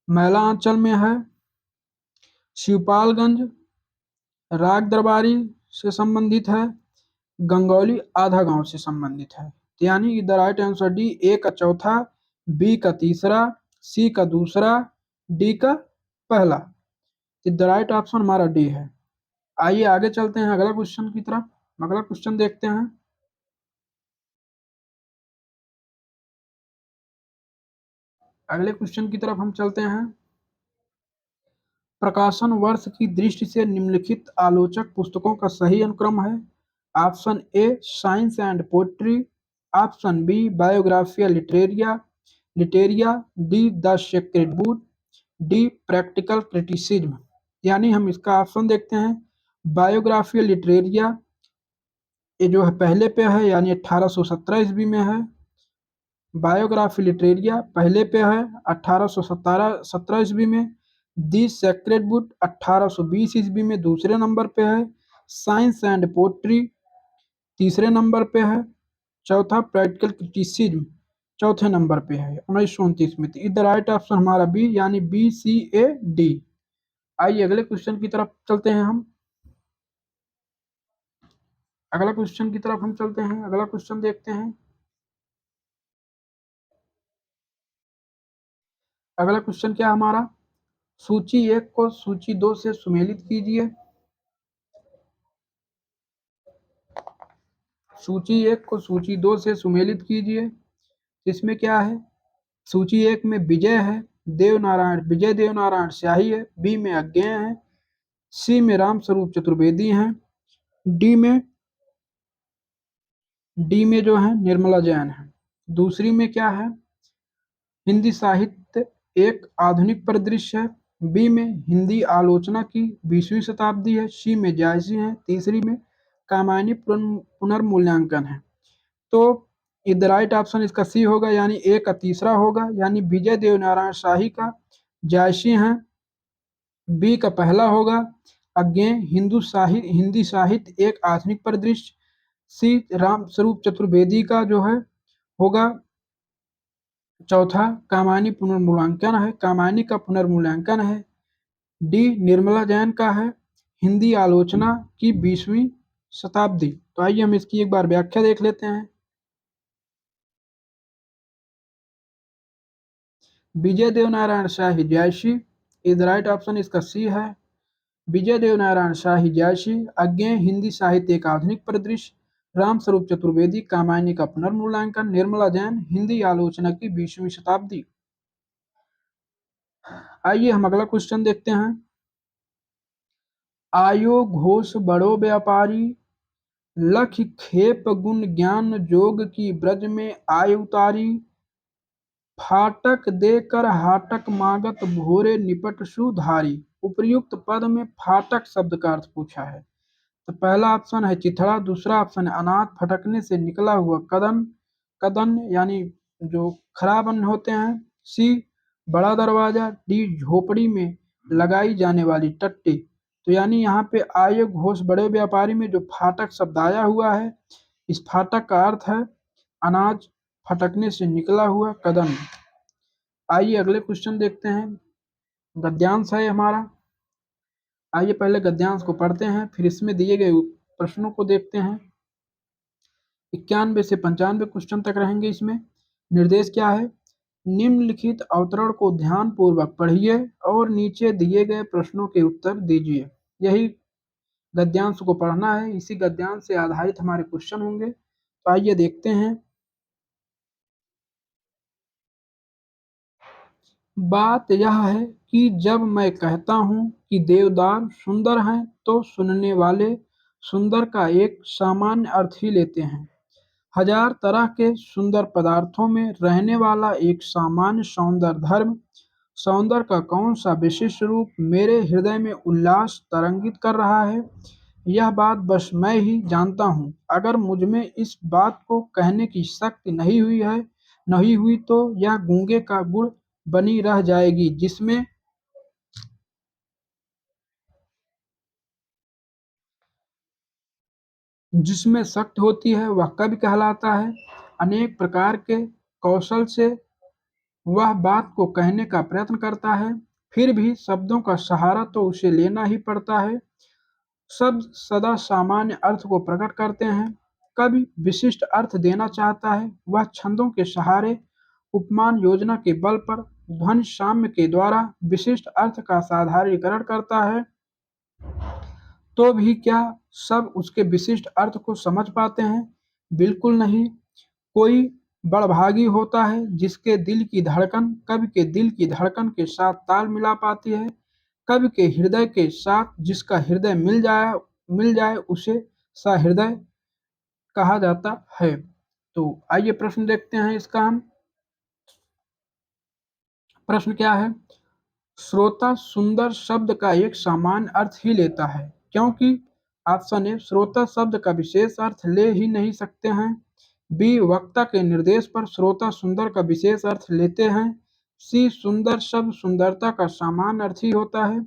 Speaker 1: मैला आंचल में है, शिवपालगंज राग दरबारी से संबंधित है, गंगौली आधा गांव से संबंधित है। तो यानी द राइट आंसर डी, ए का चौथा, बी का तीसरा, सी का दूसरा, डी का पहला। द राइट ऑप्शन हमारा डी है। आइए आगे चलते हैं अगला क्वेश्चन की तरफ। अगला क्वेश्चन देखते हैं। अगले क्वेश्चन की तरफ हम चलते हैं। प्रकाशन वर्ष की दृष्टि से निम्नलिखित आलोचक पुस्तकों का सही अनुक्रम है। Option A science and poetry, option B biographia literaria, D the sacred book, D practical criticism. यानी हम इसका ऑप्शन देखते हैं, बायोग्राफिया लिटरेरिया, ये जो है पहले पे है, यानी 1817 ईस्वी में है। बायोग्राफी लिटरेरिया पहले पे है 1817 ईस्वी में। दी सेक्रेड बुक 1820 ईस्वी में दूसरे नंबर पे है। साइंस एंड पोट्री तीसरे नंबर पे है। चौथा प्रैक्टिकल क्रिटिसिज्म चौथे नंबर पे है 1929 में। इधर राइट ऑप्शन हमारा बी, यानी BCAD। आइए अगले क्वेश्चन की तरफ चलते हैं हम। अगला क्वेश्चन की तरफ हम चलते हैं, अगला क्वेश्चन देखते हैं। अगला क्वेश्चन क्या हमारा, सूची 1 को सूची 2 से सुमेलित कीजिए। सूची 1 को सूची 2 से सुमेलित कीजिए। इसमें क्या है, सूची 1 में विजय है, विजय देव नारायण स्याही है, बी में अज्ञेय है, सी में राम स्वरूप चतुर्वेदी हैं, डी में जो है निर्मला जैन है। दूसरी में क्या है, हिंदी साहित्य एक आधुनिक परिदृश्य है, बी में हिंदी आलोचना की 20वीं शताब्दी है, सी में जायसी है, तीसरी में कामायनी पुनर्मूल्यांकन है। तो द राइट ऑप्शन इसका सी होगा, यानी ए का तीसरा होगा, यानी विजय देव नारायण शाही का जायसी है। बी का पहला होगा अज्ञेय हिंदी साहित्य एक आधुनिक परिदृश्य। सी राम स्वरूप चतुर्वेदी का जो है होगा चौथा कामायनी का पुनर्मूल्यांकन है। डी निर्मला जैन का है हिंदी आलोचना की 20वीं शताब्दी। तो आइए हम इसकी एक बार व्याख्या देख लेते हैं। विजय देवनारायण शाही जयसी इज राइट ऑप्शन इसका सी है। विजय देवनारायण शाही जयसी अज्ञेय हिंदी साहित्य एक आधुनिक परिदृश्य, राम स्वरूप चतुर्वेदी कामायनी का पुनर्मूल्यांकन, निर्मला जैन हिंदी आलोचना की 20वीं शताब्दी। आइए हम अगला क्वेश्चन देखते हैं। आयो घोष बड़ो व्यापारी, लख खेप गुण ज्ञान जोग की ब्रज में आय उतारी, फाटक देकर हाटक मागत भोरे निपट सुधारी। उपर्युक्त पद में फाटक शब्द का अर्थ पूछा है। तो पहला ऑप्शन है चिथड़ा, दूसरा ऑप्शन है अनाथ, फटकने से निकला हुआ कदन, कदन यानी जो खराब अन्न होते हैं, सी बड़ा दरवाजा, डी झोपड़ी में लगाई जाने वाली टट्टी। तो यानी यहाँ पे आय घोष बड़े व्यापारी में जो फाटक शब्द आया हुआ है, इस फाटक का अर्थ है अनाज फटकने से निकला हुआ कदम। आइए अगले क्वेश्चन देखते हैं। गद्यांश है हमारा। आइए पहले गद्यांश को पढ़ते हैं, फिर इसमें दिए गए प्रश्नों को देखते हैं। 91 से 95 क्वेश्चन तक रहेंगे इसमें। निर्देश क्या है? निम्नलिखित अवतरण को ध्यान पूर्वक पढ़िए और नीचे दिए गए प्रश्नों के उत्तर दीजिए। यही गद्यांश को पढ़ना है, इसी गद्यांश से आधारित हमारे क्वेश्चन होंगे। तो आइए देखते हैं। बात यह है कि जब मैं कहता हूँ कि देवदार सुंदर हैं, तो सुनने वाले सुंदर का एक सामान्य अर्थ ही लेते हैं। हजार तरह के सुंदर पदार्थों में रहने वाला एक सामान्य सौंदर्य धर्म, सौंदर्य का कौन सा विशिष्ट रूप मेरे हृदय में उल्लास तरंगित कर रहा है, यह बात बस मैं ही जानता हूँ। अगर मुझमें इस बात को कहने की शक्ति नहीं हुई तो यह गूंगे का गुण बनी रह जाएगी, जिसमें शक्ति होती है वह कवि कहलाता है। अनेक प्रकार के कौशल से वह बात को कहने का प्रयत्न करता है, फिर भी शब्दों का सहारा तो उसे लेना ही पड़ता है। शब्द सदा सामान्य अर्थ को प्रकट करते हैं, कवि विशिष्ट अर्थ देना चाहता है। वह छंदों के सहारे, उपमान योजना के बल पर, ध्वनि साम्य के द्वारा विशिष्ट अर्थ का साधारणीकरण करता है। तो भी क्या सब उसके विशिष्ट अर्थ को समझ पाते हैं? बिल्कुल नहीं। कोई बड़भागी होता है जिसके दिल की धड़कन कवि के दिल की धड़कन के साथ ताल मिला पाती है। कवि के हृदय के साथ जिसका हृदय मिल जाए उसे सहृदय कहा जाता है। तो आइए प्रश्न देखते हैं इसका हम। प्रश्न क्या है? श्रोता सुंदर शब्द का एक सामान्य अर्थ ही लेता है, क्योंकि ऑप्शन ए श्रोता शब्द का विशेष अर्थ ले ही नहीं सकते हैं, बी वक्ता के निर्देश पर श्रोता सुंदर का विशेष अर्थ लेते हैं, सी सुंदर शब्द सुंदरता का सामान्य अर्थ ही होता है,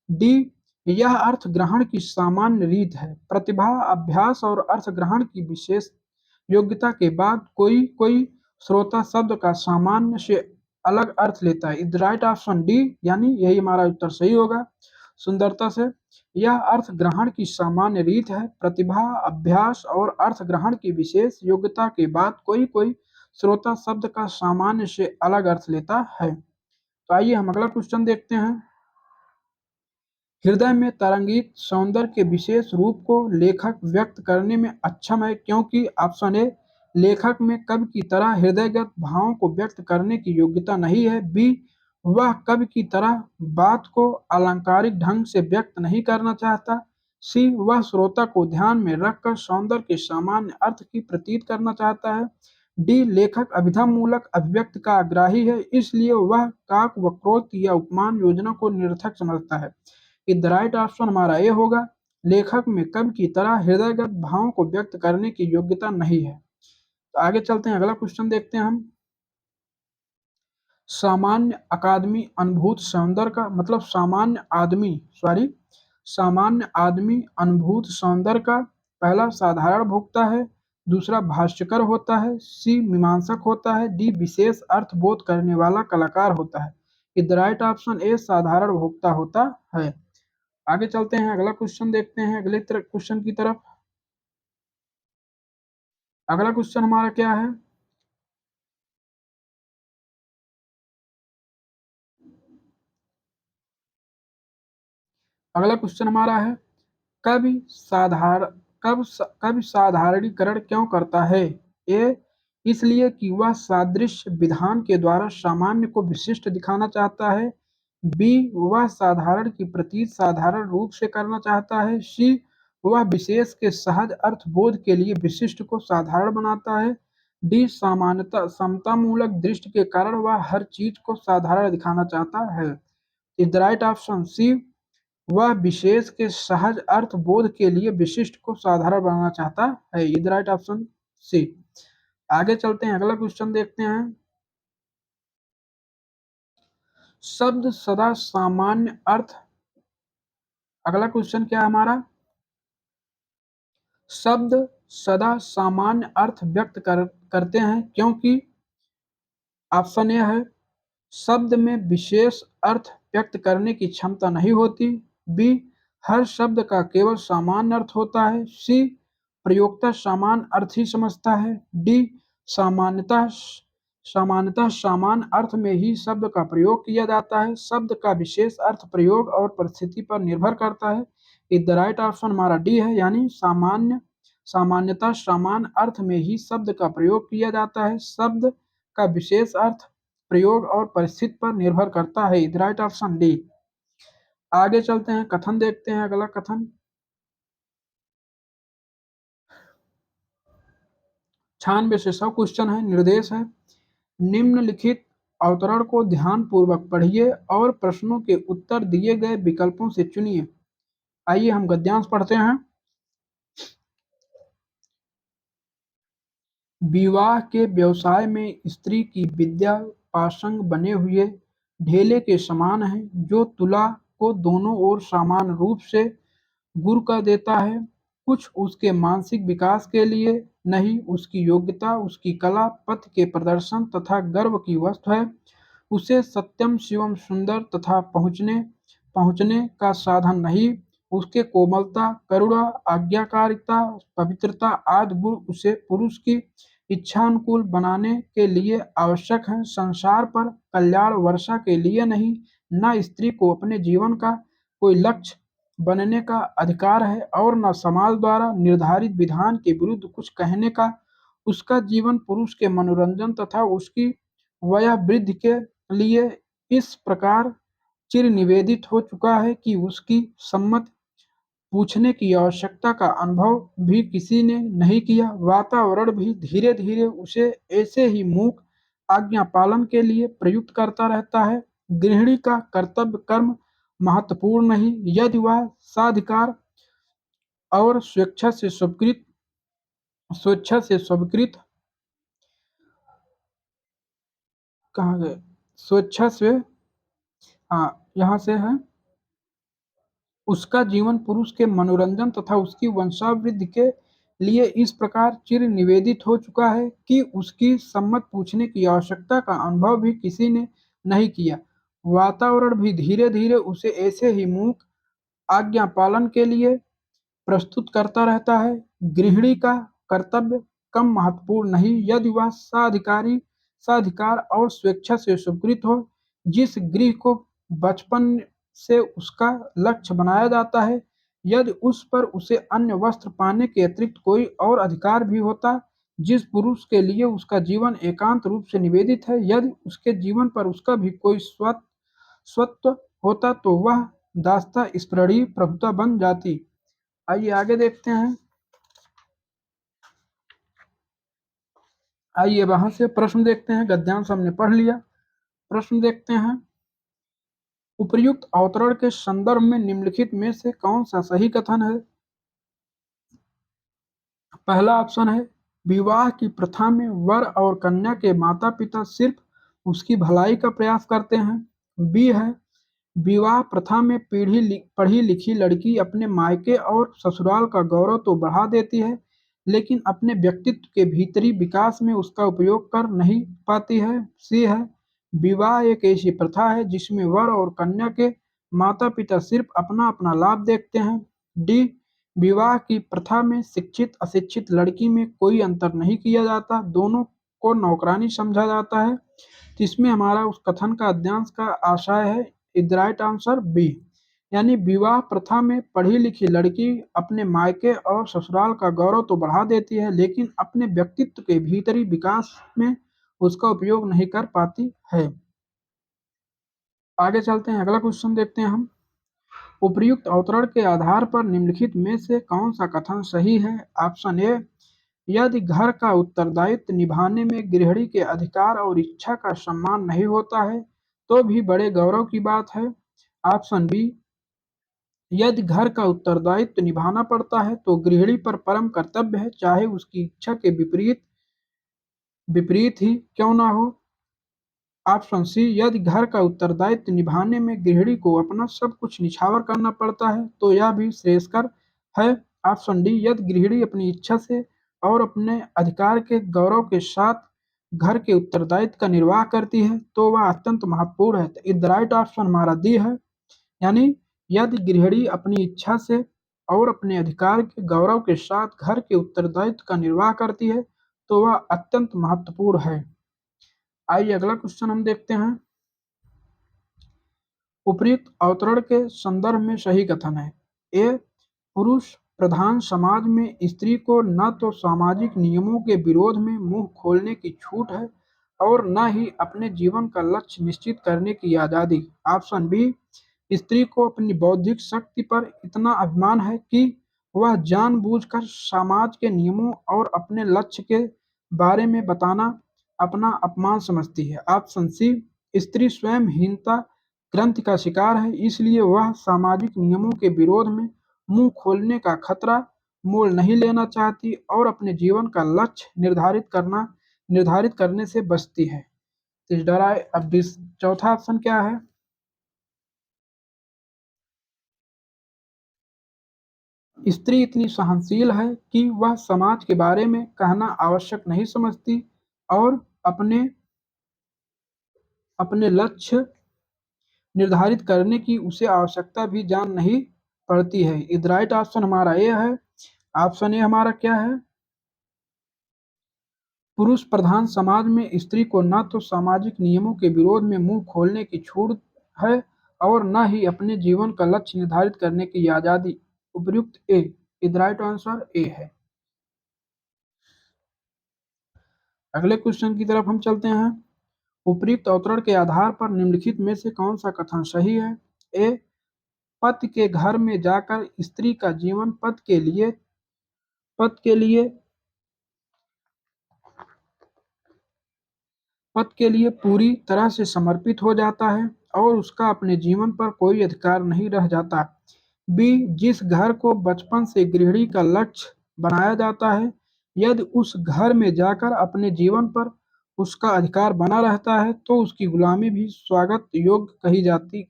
Speaker 1: डी यह अर्थ ग्रहण की सामान्य रीत है। प्रतिभा, अभ्यास और अर्थ ग्रहण की विशेष योग्यता के बाद कोई कोई श्रोता शब्द का सामान्य से अलग अर्थ लेता है। इज राइट ऑप्शन डी, यानी यही हमारा उत्तर सही होगा। सुंदरता से यह अर्थ ग्रहण की सामान्य रीत है। प्रतिभा, अभ्यास और अर्थ ग्रहण की विशेष योग्यता के बाद कोई कोई श्रोता शब्द का सामान्य से अलग अर्थ लेता है। तो आइए हम अगला क्वेश्चन देखते हैं। हृदय में तरंगित सौंदर्य के विशेष रूप को लेखक व्यक्त करने में अक्षम है, क्योंकि ऑप्शन ए लेखक में कवि की तरह हृदयगत भावों को व्यक्त करने की योग्यता नहीं है, बी वह कवि की तरह बात को अलंकारिक ढंग से व्यक्त नहीं करना चाहता, सी वह श्रोता को ध्यान में रखकर सौंदर्य के सामान्य अर्थ की प्रतीत करना चाहता है, डी लेखक अभिधम मूलक अभिव्यक्ति का आग्राही है, इसलिए वह काक वक्रोक्त या उपमान योजना को निरर्थक समझता है। द राइट ऑप्शन हमारा ए होगा। लेखक में कवि की तरह हृदयगत भावों को व्यक्त करने की योग्यता नहीं है। तो आगे चलते हैं, अगला क्वेश्चन देखते हैं हम। सामान्य अकादमी अनुभूत सौंदर्य का मतलब सामान्य आदमी अनुभूत सौंदर्य का पहला साधारण भोक्ता है, दूसरा भाष्यकर होता है, सी मीमांसक होता है, डी विशेष अर्थ बोध करने वाला कलाकार होता है। द राइट ऑप्शन ए साधारण भोक्ता होता है। आगे चलते हैं, अगला क्वेश्चन देखते हैं अगले क्वेश्चन की तरफ। अगला क्वेश्चन हमारा क्या है? अगला क्वेश्चन हमारा है, कवि साधारण कवि साधारणीकरण क्यों करता है? ए, इसलिए कि वह सादृश्य विधान के द्वारा सामान्य को विशिष्ट दिखाना चाहता है। बी, वह साधारण की प्रतीत साधारण रूप से करना चाहता है। सी, वह विशेष के सहज अर्थ बोध के लिए विशिष्ट को साधारण बनाता है। डी, समानता समतामूलक दृष्टि के कारण वह हर चीज को साधारण दिखाना चाहता है। Is the right option C, वह विशेष के सहज अर्थ बोध के लिए विशिष्ट को साधारण बनाना चाहता है। Is the right option C. आगे चलते हैं, अगला क्वेश्चन देखते हैं। शब्द सदा सामान्य अर्थ, अगला क्वेश्चन क्या है हमारा, शब्द सदा सामान्य अर्थ व्यक्त करते हैं क्योंकि ऑप्शन ए है, शब्द में विशेष अर्थ व्यक्त करने की क्षमता नहीं होती। बी, हर शब्द का केवल सामान्य अर्थ होता है। सी, प्रयोक्ता सामान्य अर्थ ही समझता है। डी, सामान्यतः सामान्यतः सामान्य अर्थ में ही शब्द का प्रयोग किया जाता है। शब्द का विशेष अर्थ प्रयोग और परिस्थिति पर निर्भर करता है। इज द राइट ऑप्शन हमारा डी है, यानी सामान्यतः सामान्य अर्थ में ही शब्द का प्रयोग किया जाता है। शब्द का विशेष अर्थ प्रयोग और परिस्थिति पर निर्भर करता है। Is the right option D. आगे चलते हैं, कथन देखते हैं। अगला कथन, 96 से 100 क्वेश्चन है। निर्देश है, निम्नलिखित अवतरण को ध्यान पूर्वक पढ़िए और प्रश्नों के उत्तर दिए गए विकल्पों से चुनिए। आइए हम गद्यांश पढ़ते हैं। विवाह के व्यवसाय में स्त्री की विद्या पाशंग बने हुए ढेले के समान है, जो तुला को दोनों ओर समान रूप से गुर कर देता है। कुछ उसके मानसिक विकास के लिए नहीं, उसकी योग्यता, उसकी कला, पथ के प्रदर्शन तथा गर्व की वस्तु है। उसे सत्यम शिवम सुंदर तथा पहुँचने पहुँचने का साधन नहीं, उसके कोमलता, करुणा, आज्ञाकारिता, पवित्रता आदि गुण उसे पुरुष की इच्छानुकूल बनाने के लिए आवश्यक हैं। संसार पर कल्याण वर्षा के लिए नहीं, न स्त्री को अपने जीवन का कोई लक्ष्य बनने का अधिकार है और न समाज द्वारा निर्धारित विधान के विरुद्ध कुछ कहने का। उसका जीवन पुरुष के मनोरंजन तथा उसकी वयोवृद्धि के लिए इस प्रकार चिर निवेदित हो चुका है कि उसकी सम्मत पूछने की आवश्यकता का अनुभव भी किसी ने नहीं किया। वातावरण भी धीरे धीरे उसे ऐसे ही मूक आज्ञा पालन के लिए प्रयुक्त करता रहता है। गृहिणी का कर्तव्य कर्म महत्वपूर्ण नहीं, यदि वह साधिकार और स्वेच्छा से स्वीकृत कहाँ गए, स्वेच्छा से, हाँ यहाँ से है, उसका जीवन पुरुष के मनोरंजन तथा उसकी वंशावृद्धि के लिए इस प्रकार चिर निवेदित हो चुका है कि उसकी सम्मत पूछने की आवश्यकता का अनुभव भी किसी ने नहीं किया। वातावरण भी धीरे धीरे उसे ऐसे ही मूक आज्ञा पालन के लिए प्रस्तुत करता रहता है। गृहिणी का कर्तव्य कम महत्वपूर्ण नहीं, यदि वह साधिकार और स्वेच्छा से स्वीकृत हो। जिस गृह को बचपन से उसका लक्ष्य बनाया जाता है, यदि उस पर उसे अन्य वस्त्र पाने के अतिरिक्त कोई और अधिकार भी होता, जिस पुरुष के लिए उसका जीवन एकांत रूप से निवेदित है, यदि उसके जीवन पर उसका भी कोई स्वत्व होता, तो वह दासता स्पृढ़ी प्रभुता बन जाती। आइए आगे देखते हैं। आइए वहां से प्रश्न देखते हैं। गद्यांश हमने पढ़ लिया, प्रश्न देखते हैं। उपर्युक्त अवतरण के संदर्भ में निम्नलिखित में से कौन सा सही कथन है? पहला ऑप्शन है, विवाह की प्रथा में वर और कन्या के माता पिता सिर्फ उसकी भलाई का प्रयास करते हैं। बी है, विवाह प्रथा में पढ़ी लिखी लड़की अपने मायके और ससुराल का गौरव तो बढ़ा देती है, लेकिन अपने व्यक्तित्व के भीतरी विकास में उसका उपयोग कर नहीं पाती है। सी है, विवाह एक ऐसी प्रथा है जिसमें वर और कन्या के माता पिता सिर्फ अपना अपना लाभ देखते हैं। डी, विवाह की प्रथा में शिक्षित अशिक्षित लड़की में कोई अंतर नहीं किया जाता, दोनों को नौकरानी समझा जाता है। तो इसमें हमारा उस कथन का अध्यांश का आशय है। Is the right answer B, यानी विवाह प्रथा में पढ़ी लिखी लड़की अपने मायके और ससुराल का गौरव तो बढ़ा देती है, लेकिन अपने व्यक्तित्व के भीतरी विकास में उसका उपयोग नहीं कर पाती है। आगे चलते हैं, अगला क्वेश्चन देखते हैं हम। उपर्युक्त अवतरण के आधार पर निम्नलिखित में से कौन सा कथन सही है? ऑप्शन ए, यदि घर का उत्तरदायित्व निभाने में गृहिणी के अधिकार और इच्छा का सम्मान नहीं होता है तो भी बड़े गौरव की बात है। ऑप्शन बी, यदि घर का उत्तरदायित्व निभाना पड़ता है तो गृहिणी पर परम कर्तव्य है, चाहे उसकी इच्छा के विपरीत विपरीत ही क्यों ना हो। ऑप्शन सी, यदि घर का उत्तरदायित्व निभाने में गृहिणी को अपना सब कुछ निछावर करना पड़ता है तो यह भी श्रेयस्कर है। ऑप्शन डी, यदि गृहिणी अपनी इच्छा से और अपने अधिकार के गौरव के साथ घर के उत्तरदायित्व का निर्वाह करती है तो वह अत्यंत महत्वपूर्ण है। तो द राइट ऑप्शन हमारा डी है, यानी यदि गृहिणी अपनी इच्छा से और अपने अधिकार के गौरव के साथ घर के उत्तरदायित्व का निर्वाह करती है तो वह अत्यंत महत्वपूर्ण है। आइए अगला क्वेश्चन हम देखते हैं। उपर्युक्त अवतरण के संदर्भ में सही कथन है। ए, पुरुष प्रधान समाज में स्त्री को न तो सामाजिक नियमों के विरोध में मुंह खोलने की छूट है और न ही अपने जीवन का लक्ष्य निश्चित करने की आजादी। ऑप्शन बी, स्त्री को अपनी बौद्धिक शक्ति पर इतना अभिमान है कि वह जानबूझकर समाज के नियमों और अपने लक्ष्य के बारे में बताना अपना अपमान समझती है। ऑप्शन सी, स्त्री स्वयं हीनता ग्रंथि का शिकार है, इसलिए वह सामाजिक नियमों के विरोध में मुंह खोलने का खतरा मोल नहीं लेना चाहती और अपने जीवन का लक्ष्य निर्धारित करने से बचती है। तो इस डरा अब चौथा ऑप्शन क्या है? स्त्री इतनी सहनशील है कि वह समाज के बारे में कहना आवश्यक नहीं समझती और अपने अपने लक्ष्य निर्धारित करने की उसे आवश्यकता भी जान नहीं पड़ती है। इध राइट ऑप्शन हमारा ए है। ऑप्शन ए हमारा क्या है? पुरुष प्रधान समाज में स्त्री को न तो सामाजिक नियमों के विरोध में मुंह खोलने की छूट है और न ही अपने जीवन का लक्ष्य निर्धारित करने की आजादी। उपर्युक्त ए, इध राइट आंसर ए है। अगले क्वेश्चन की तरफ हम चलते हैं। उपर्युक्त अवतरण के आधार पर निम्नलिखित में से कौन सा कथन सही है? ए, पति के घर में जाकर स्त्री का जीवन पद के लिए पूरी तरह से समर्पित हो जाता है और उसका अपने जीवन पर कोई अधिकार नहीं रह जाता। बी, जिस घर को बचपन से गृहिणी का लक्ष्य बनाया जाता है, यदि उस घर में जाकर अपने जीवन पर उसका अधिकार बना रहता है तो उसकी गुलामी भी स्वागत योग्य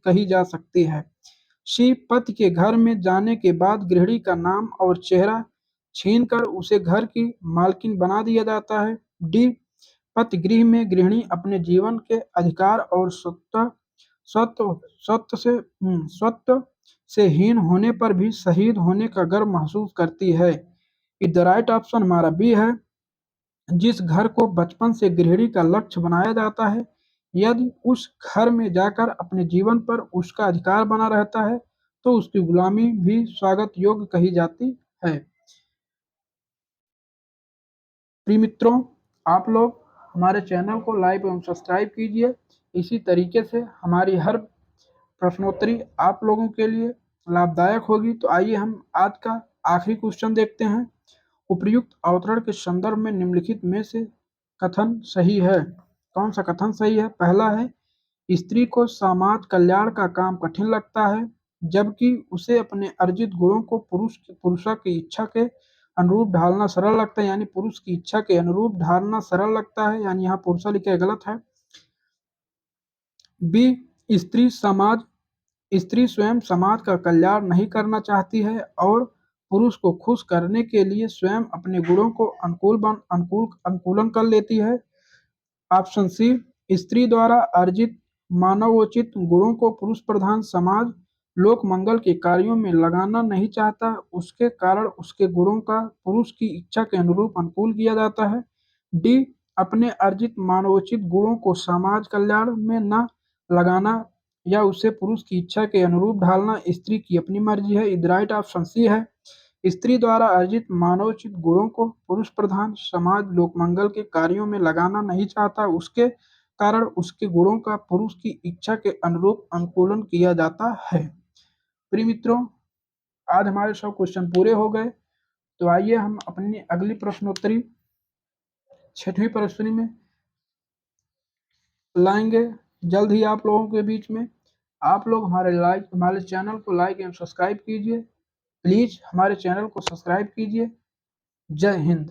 Speaker 1: कही जा सकती है। सी, पति के घर में जाने के बाद गृहिणी का नाम और चेहरा छीनकर उसे घर की मालकिन बना दिया जाता है। डी, पतिगृह में गृहिणी अपने जीवन के अधिकार और स्वत्व स्वत्व से हीन होने पर भी शहीद होने का गर्व महसूस करती है। द राइट ऑप्शन हमारा बी है, जिस घर को बचपन से गृहिणी का लक्ष्य बनाया जाता है, यदि उस घर में जाकर अपने जीवन पर उसका अधिकार बना रहता है तो उसकी गुलामी भी स्वागत योग्य कही जाती है। प्रिय मित्रों, आप लोग हमारे चैनल को लाइक एवं सब्सक्राइब कीजिए। इसी तरीके से हमारी हर प्रश्नोत्तरी आप लोगों के लिए लाभदायक होगी। तो आइए हम आज का आखिरी क्वेश्चन देखते हैं। उपर्युक्त अवतरण के संदर्भ में निम्नलिखित में से कथन सही है? कौन सा कथन सही है? पहला है, स्त्री को समाज कल्याण का काम कठिन लगता है जबकि उसे अपने अर्जित गुणों को पुरुषा की इच्छा के अनुरूप ढालना सरल लगता है, यानी पुरुष की इच्छा के अनुरूप ढालना सरल लगता है, यानी यहाँ पुरुषा लिखा गलत है। बी, स्त्री स्वयं समाज का कल्याण नहीं करना चाहती है और पुरुष को खुश करने के लिए स्वयं अपने गुणों को अनुकूलन कर लेती है। ऑप्शन सी, स्त्री द्वारा अर्जित मानवोचित गुणों को पुरुष प्रधान समाज लोक मंगल के कार्यों में लगाना नहीं चाहता, उसके कारण उसके गुणों का पुरुष की इच्छा के अनुरूप अनुकूल किया जाता है। डी, अपने अर्जित मानवोचित गुणों को समाज कल्याण में न लगाना या उसे पुरुष की इच्छा के अनुरूप ढालना स्त्री की अपनी मर्जी है। द राइट ऑप्शन सी है। स्त्री द्वारा अर्जित मानवोचित गुणों को पुरुष प्रधान समाज लोकमंगल के कार्यों में लगाना नहीं चाहता, उसके कारण उसके गुणों का पुरुष की इच्छा के अनुरूप अनुकूलन किया जाता है। प्रिय मित्रों, आज हमारे 100 क्वेश्चन पूरे हो गए। तो आइए हम अपनी अगली प्रश्नोत्तरी 6वीं प्रश्नोत्तरी में लाएंगे जल्द ही आप लोगों के बीच में। आप लोग हमारे चैनल को लाइक एंड सब्सक्राइब कीजिए। प्लीज हमारे चैनल को सब्सक्राइब कीजिए। जय हिंद।